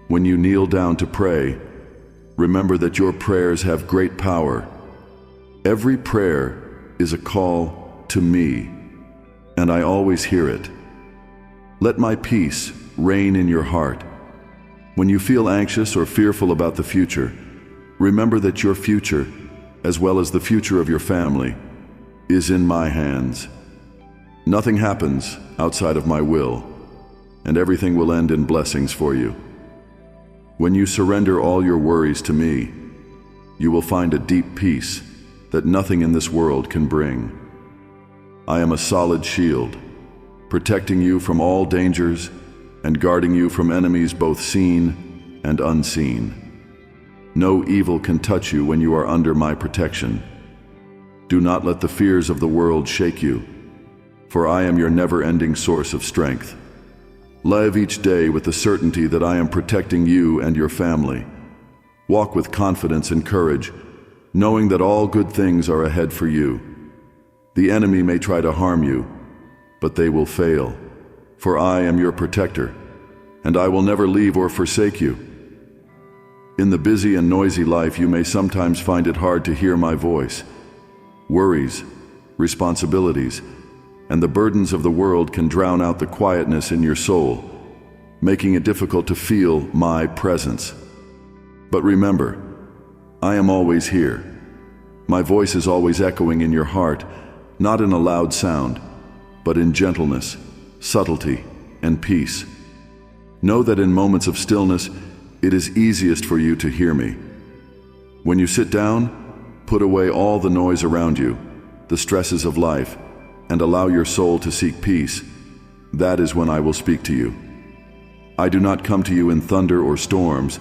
When you kneel down to pray, remember that your prayers have great power. Every prayer is a call to me, and I always hear it. Let my peace reign in your heart. When you feel anxious or fearful about the future, remember that your future, as well as the future of your family, is in my hands. Nothing happens outside of my will, and everything will end in blessings for you. When you surrender all your worries to me, you will find a deep peace that nothing in this world can bring. I am a solid shield, protecting you from all dangers and guarding you from enemies both seen and unseen. No evil can touch you when you are under my protection. Do not let the fears of the world shake you, for I am your never-ending source of strength. Live each day with the certainty that I am protecting you and your family. Walk with confidence and courage, knowing that all good things are ahead for you. The enemy may try to harm you, but they will fail, for I am your protector, and I will never leave or forsake you. In the busy and noisy life, you may sometimes find it hard to hear my voice. Worries, responsibilities, and the burdens of the world can drown out the quietness in your soul, making it difficult to feel my presence. But remember, I am always here. My voice is always echoing in your heart, not in a loud sound, but in gentleness, subtlety, and peace. Know that in moments of stillness, it is easiest for you to hear me. When you sit down, put away all the noise around you, the stresses of life, and allow your soul to seek peace. That is when I will speak to you. I do not come to you in thunder or storms,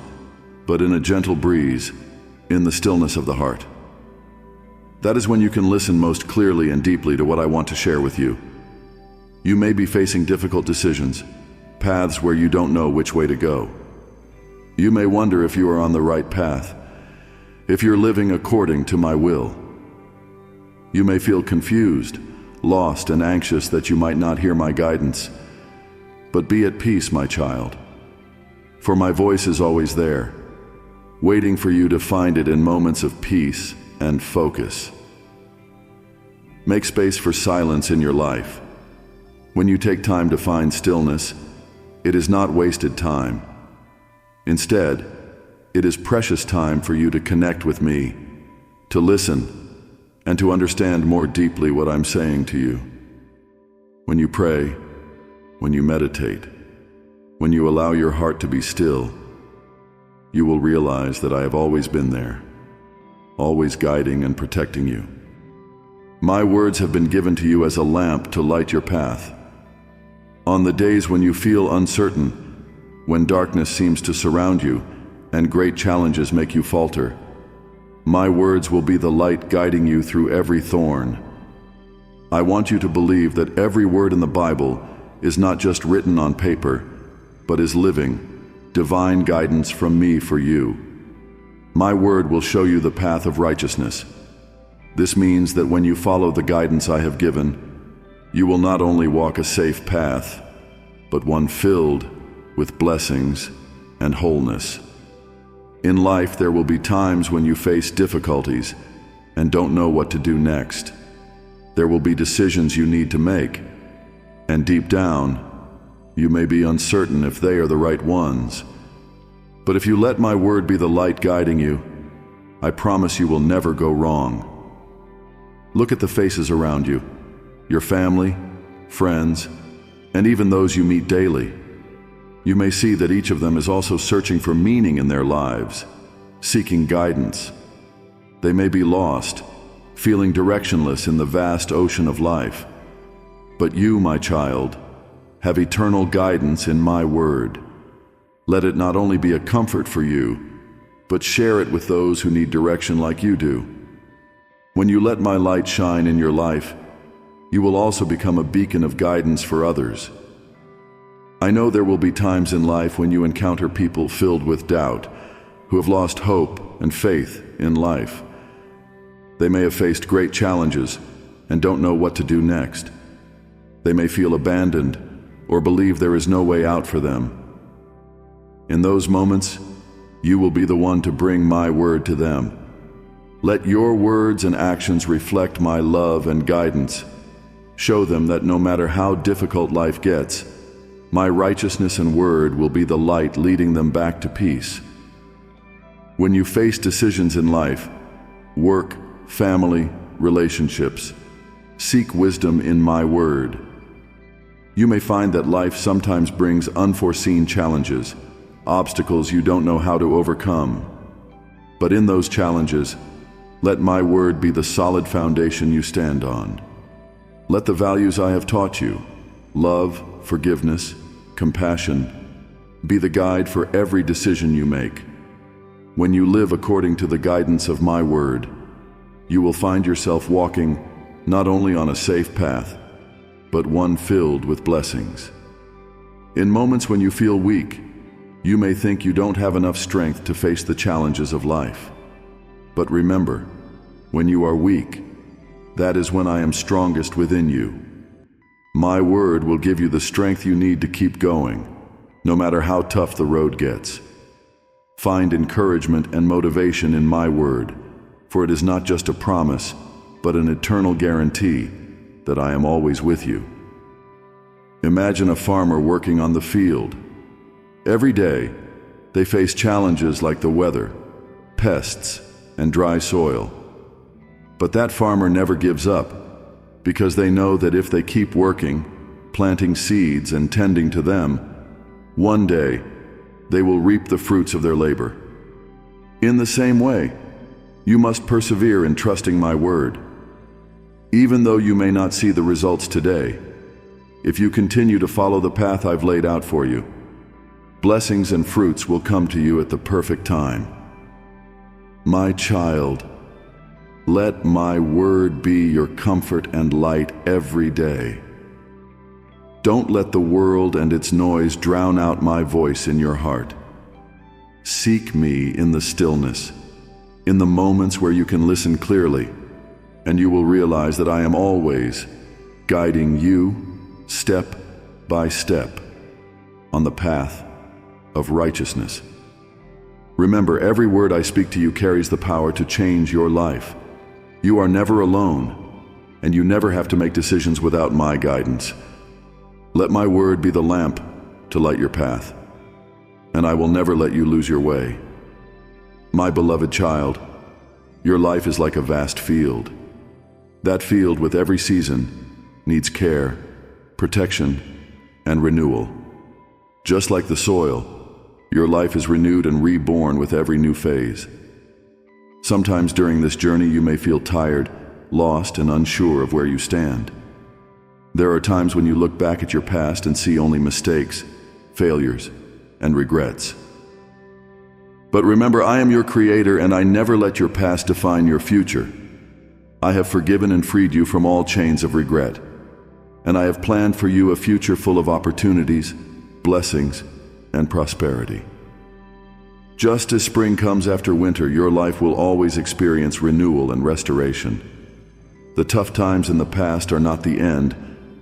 but in a gentle breeze, in the stillness of the heart. That is when you can listen most clearly and deeply to what I want to share with you. You may be facing difficult decisions, paths where you don't know which way to go. You may wonder if you are on the right path, if you're living according to my will. You may feel confused, lost, and anxious that you might not hear my guidance. But be at peace, my child, for my voice is always there, waiting for you to find it in moments of peace and focus. Make space for silence in your life. When you take time to find stillness, it is not wasted time. Instead, it is precious time for you to connect with me, to listen, and to understand more deeply what I'm saying to you. When you pray, when you meditate, when you allow your heart to be still, you will realize that I have always been there, always guiding and protecting you. My words have been given to you as a lamp to light your path. On the days when you feel uncertain, when darkness seems to surround you and great challenges make you falter, my words will be the light guiding you through every thorn. I want you to believe that every word in the Bible is not just written on paper, but is living, divine guidance from me for you. My word will show you the path of righteousness. This means that when you follow the guidance I have given, you will not only walk a safe path, but one filled with blessings and wholeness. In life, there will be times when you face difficulties and don't know what to do next. There will be decisions you need to make, and deep down, you may be uncertain if they are the right ones. But if you let my word be the light guiding you, I promise you will never go wrong. Look at the faces around you, your family, friends, and even those you meet daily. You may see that each of them is also searching for meaning in their lives, seeking guidance. They may be lost, feeling directionless in the vast ocean of life. But you, my child, have eternal guidance in my word. Let it not only be a comfort for you, but share it with those who need direction like you do. When you let my light shine in your life, you will also become a beacon of guidance for others. I know there will be times in life when you encounter people filled with doubt, who have lost hope and faith in life. They may have faced great challenges and don't know what to do next. They may feel abandoned or believe there is no way out for them. In those moments, you will be the one to bring my word to them. Let your words and actions reflect my love and guidance. Show them that no matter how difficult life gets, my righteousness and word will be the light leading them back to peace. When you face decisions in life, work, family, relationships, seek wisdom in my word. You may find that life sometimes brings unforeseen challenges, obstacles you don't know how to overcome. But in those challenges, let my word be the solid foundation you stand on. Let the values I have taught you, love, forgiveness, compassion, be the guide for every decision you make. When you live according to the guidance of my word, you will find yourself walking not only on a safe path, but one filled with blessings. In moments when you feel weak, you may think you don't have enough strength to face the challenges of life. But remember, when you are weak, that is when I am strongest within you. My word will give you the strength you need to keep going, no matter how tough the road gets. Find encouragement and motivation in my word, for it is not just a promise, but an eternal guarantee that I am always with you. Imagine a farmer working on the field. Every day, they face challenges like the weather, pests, and dry soil. But that farmer never gives up, because they know that if they keep working, planting seeds and tending to them, one day they will reap the fruits of their labor. In the same way, you must persevere in trusting my word. Even though you may not see the results today, if you continue to follow the path I've laid out for you, blessings and fruits will come to you at the perfect time. My child, let my word be your comfort and light every day. Don't let the world and its noise drown out my voice in your heart. Seek me in the stillness, in the moments where you can listen clearly, and you will realize that I am always guiding you step by step on the path of righteousness. Remember, every word I speak to you carries the power to change your life. You are never alone, and you never have to make decisions without my guidance. Let my word be the lamp to light your path, and I will never let you lose your way. My beloved child, your life is like a vast field. That field, with every season, needs care, protection, and renewal. Just like the soil, your life is renewed and reborn with every new phase. Sometimes during this journey you may feel tired, lost, and unsure of where you stand. There are times when you look back at your past and see only mistakes, failures, and regrets. But remember, I am your creator, and I never let your past define your future. I have forgiven and freed you from all chains of regret, and I have planned for you a future full of opportunities, blessings, and prosperity. Just as spring comes after winter, your life will always experience renewal and restoration. The tough times in the past are not the end,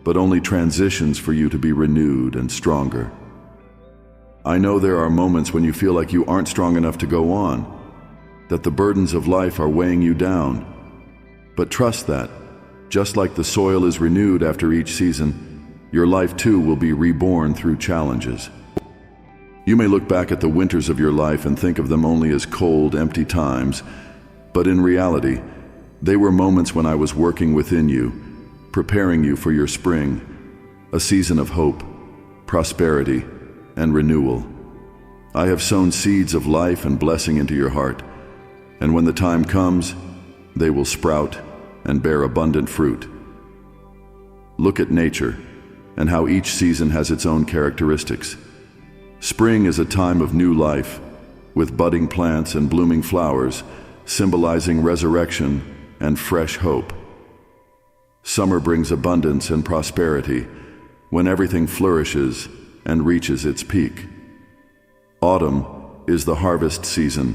but only transitions for you to be renewed and stronger. I know there are moments when you feel like you aren't strong enough to go on, that the burdens of life are weighing you down. But trust that, just like the soil is renewed after each season, your life too will be reborn through challenges. You may look back at the winters of your life and think of them only as cold, empty times, but in reality, they were moments when I was working within you, preparing you for your spring, a season of hope, prosperity, and renewal. I have sown seeds of life and blessing into your heart, and when the time comes, they will sprout and bear abundant fruit. Look at nature and how each season has its own characteristics. Spring is a time of new life, with budding plants and blooming flowers, symbolizing resurrection and fresh hope. Summer brings abundance and prosperity when everything flourishes and reaches its peak. Autumn is the harvest season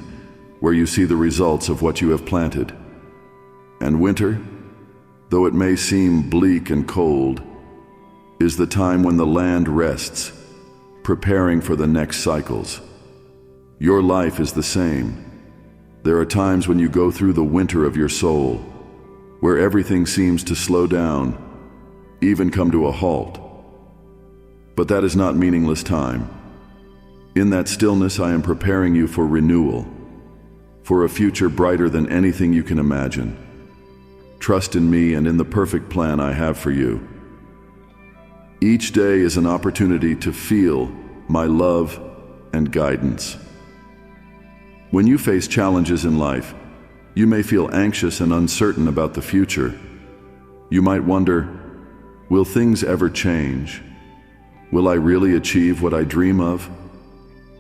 where you see the results of what you have planted. And winter, though it may seem bleak and cold, is the time when the land rests, preparing for the next cycles. Your life is the same. There are times when you go through the winter of your soul, where everything seems to slow down, even come to a halt. But that is not meaningless time. In that stillness, I am preparing you for renewal, for a future brighter than anything you can imagine. Trust in me and in the perfect plan I have for you. Each day is an opportunity to feel my love and guidance. When you face challenges in life, you may feel anxious and uncertain about the future. You might wonder, will things ever change? Will I really achieve what I dream of?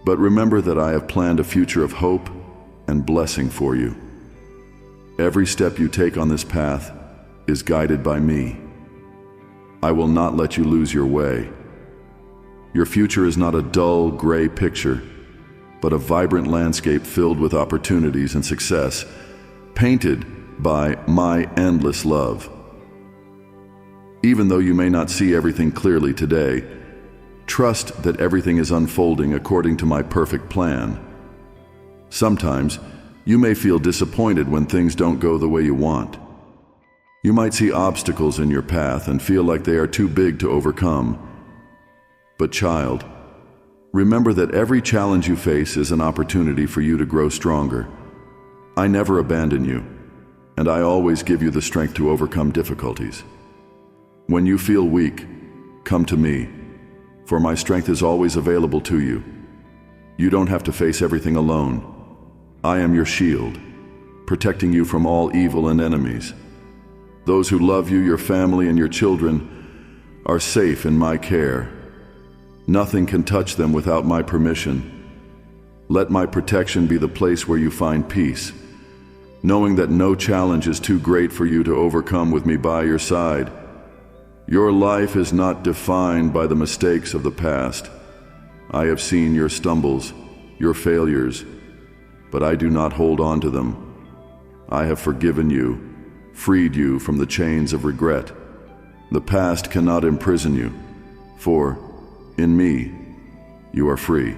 But remember that I have planned a future of hope and blessing for you. Every step you take on this path is guided by me. I will not let you lose your way. Your future is not a dull, gray picture, but a vibrant landscape filled with opportunities and success, painted by my endless love. Even though you may not see everything clearly today, trust that everything is unfolding according to my perfect plan. Sometimes, you may feel disappointed when things don't go the way you want. You might see obstacles in your path and feel like they are too big to overcome. But child, remember that every challenge you face is an opportunity for you to grow stronger. I never abandon you, and I always give you the strength to overcome difficulties. When you feel weak, come to me, for my strength is always available to you. You don't have to face everything alone. I am your shield, protecting you from all evil and enemies. Those who love you, your family, and your children are safe in my care. Nothing can touch them without my permission. Let my protection be the place where you find peace, knowing that no challenge is too great for you to overcome with me by your side. Your life is not defined by the mistakes of the past. I have seen your stumbles, your failures, but I do not hold on to them. I have forgiven you, freed you from the chains of regret. The past cannot imprison you, for in me, you are free.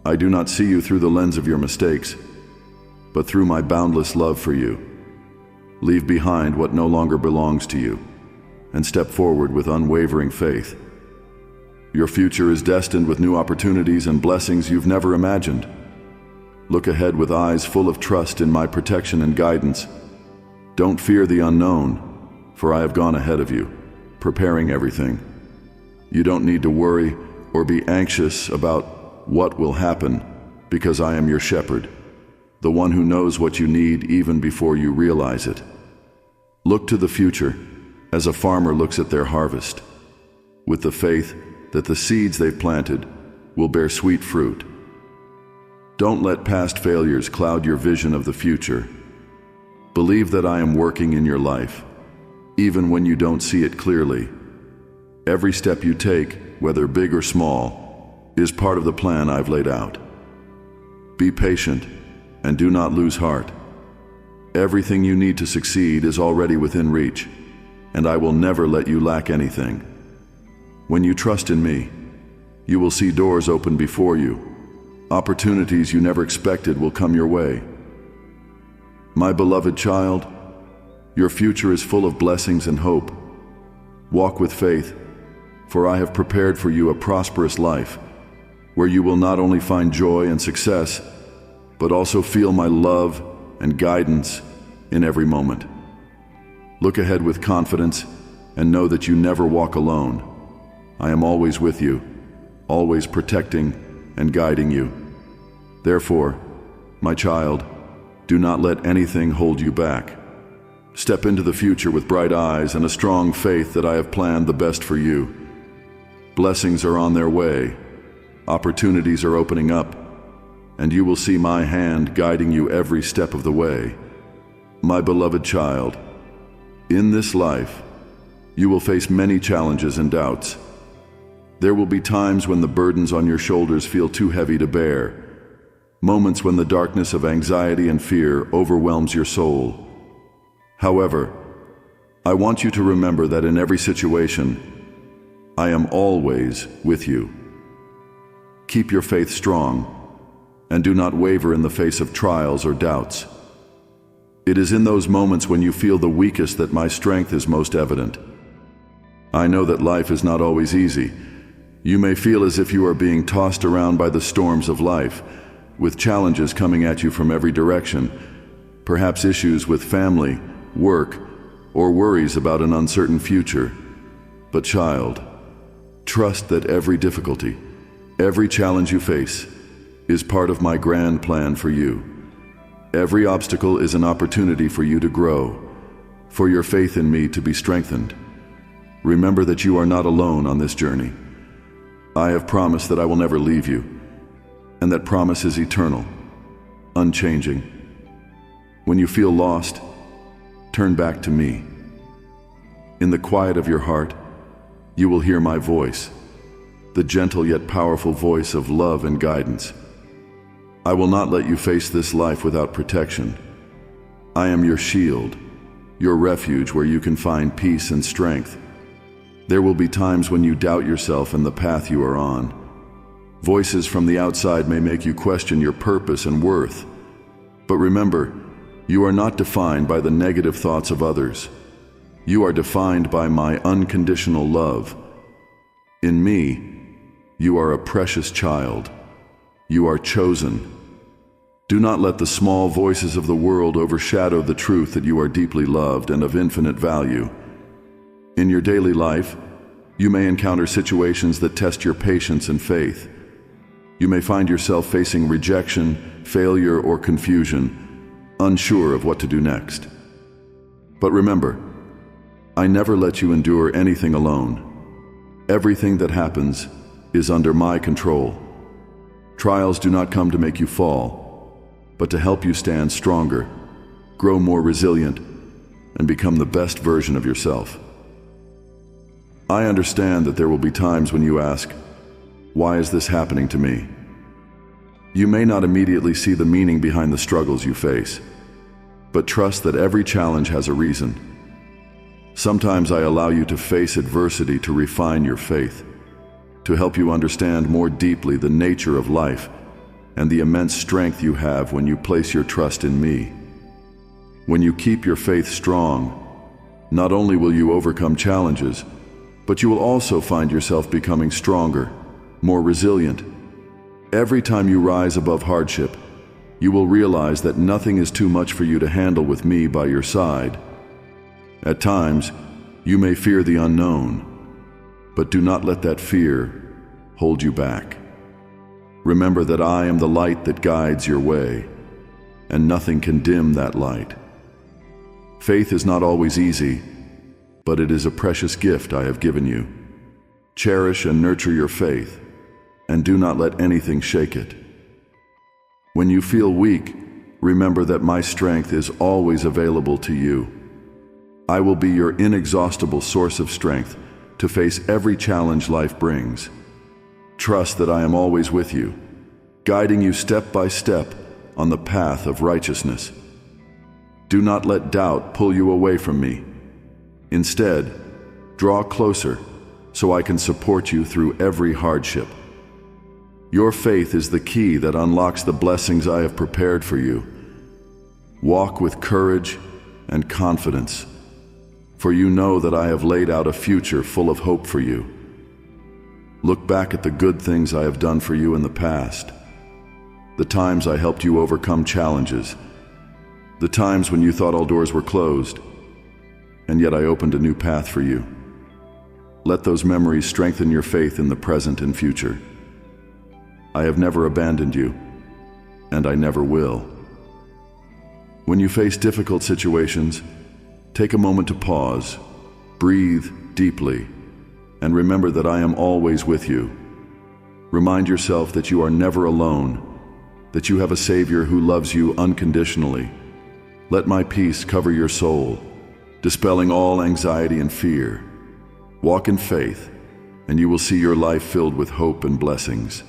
I do not see you through the lens of your mistakes, but through my boundless love for you. Leave behind what no longer belongs to you, and step forward with unwavering faith. Your future is destined with new opportunities and blessings you've never imagined. Look ahead with eyes full of trust in my protection and guidance. Don't fear the unknown, for I have gone ahead of you, preparing everything. You don't need to worry or be anxious about what will happen, because I am your shepherd, the one who knows what you need even before you realize it. Look to the future as a farmer looks at their harvest, with the faith that the seeds they've planted will bear sweet fruit. Don't let past failures cloud your vision of the future. Believe that I am working in your life, even when you don't see it clearly. Every step you take, whether big or small, is part of the plan I've laid out. Be patient and do not lose heart. Everything you need to succeed is already within reach, and I will never let you lack anything. When you trust in me, you will see doors open before you. Opportunities you never expected will come your way. My beloved child, your future is full of blessings and hope. Walk with faith, for I have prepared for you a prosperous life, where you will not only find joy and success, but also feel my love and guidance in every moment. Look ahead with confidence and know that you never walk alone. I am always with you, always protecting and guiding you. Therefore, my child, do not let anything hold you back. Step into the future with bright eyes and a strong faith that I have planned the best for you. Blessings are on their way, opportunities are opening up, and you will see my hand guiding you every step of the way. My beloved child, in this life, you will face many challenges and doubts. There will be times when the burdens on your shoulders feel too heavy to bear, moments when the darkness of anxiety and fear overwhelms your soul. However, I want you to remember that in every situation, I am always with you. Keep your faith strong, and do not waver in the face of trials or doubts. It is in those moments when you feel the weakest that my strength is most evident. I know that life is not always easy. You may feel as if you are being tossed around by the storms of life, with challenges coming at you from every direction, perhaps issues with family, work, or worries about an uncertain future. But child, trust that every difficulty, every challenge you face, is part of my grand plan for you. Every obstacle is an opportunity for you to grow, for your faith in me to be strengthened. Remember that you are not alone on this journey. I have promised that I will never leave you, and that promise is eternal, unchanging. When you feel lost, turn back to me. In the quiet of your heart, you will hear my voice, the gentle yet powerful voice of love and guidance. I will not let you face this life without protection. I am your shield, your refuge where you can find peace and strength. There will be times when you doubt yourself and the path you are on. Voices from the outside may make you question your purpose and worth. But remember, you are not defined by the negative thoughts of others. You are defined by my unconditional love. In me, you are a precious child. You are chosen. Do not let the small voices of the world overshadow the truth that you are deeply loved and of infinite value. In your daily life, you may encounter situations that test your patience and faith. You may find yourself facing rejection, failure, or confusion, unsure of what to do next. But remember, I never let you endure anything alone. Everything that happens is under my control. Trials do not come to make you fall, but to help you stand stronger, grow more resilient, and become the best version of yourself. I understand that there will be times when you ask, why is this happening to me? You may not immediately see the meaning behind the struggles you face, but trust that every challenge has a reason. Sometimes I allow you to face adversity to refine your faith, to help you understand more deeply the nature of life and the immense strength you have when you place your trust in me. When you keep your faith strong, not only will you overcome challenges, but you will also find yourself becoming stronger, more resilient. Every time you rise above hardship, you will realize that nothing is too much for you to handle with me by your side. At times, you may fear the unknown, but do not let that fear hold you back. Remember that I am the light that guides your way, and nothing can dim that light. Faith is not always easy, but it is a precious gift I have given you. Cherish and nurture your faith, and do not let anything shake it. When you feel weak, remember that my strength is always available to you. I will be your inexhaustible source of strength to face every challenge life brings. Trust that I am always with you, guiding you step by step on the path of righteousness. Do not let doubt pull you away from me. Instead, draw closer so I can support you through every hardship. Your faith is the key that unlocks the blessings I have prepared for you. Walk with courage and confidence, for you know that I have laid out a future full of hope for you. Look back at the good things I have done for you in the past, the times I helped you overcome challenges, the times when you thought all doors were closed, and yet I opened a new path for you. Let those memories strengthen your faith in the present and future. I have never abandoned you, and I never will. When you face difficult situations, take a moment to pause, breathe deeply, and remember that I am always with you. Remind yourself that you are never alone, that you have a Savior who loves you unconditionally, Let my peace cover your soul, dispelling all anxiety and fear. Walk in faith, and you will see your life filled with hope and blessings.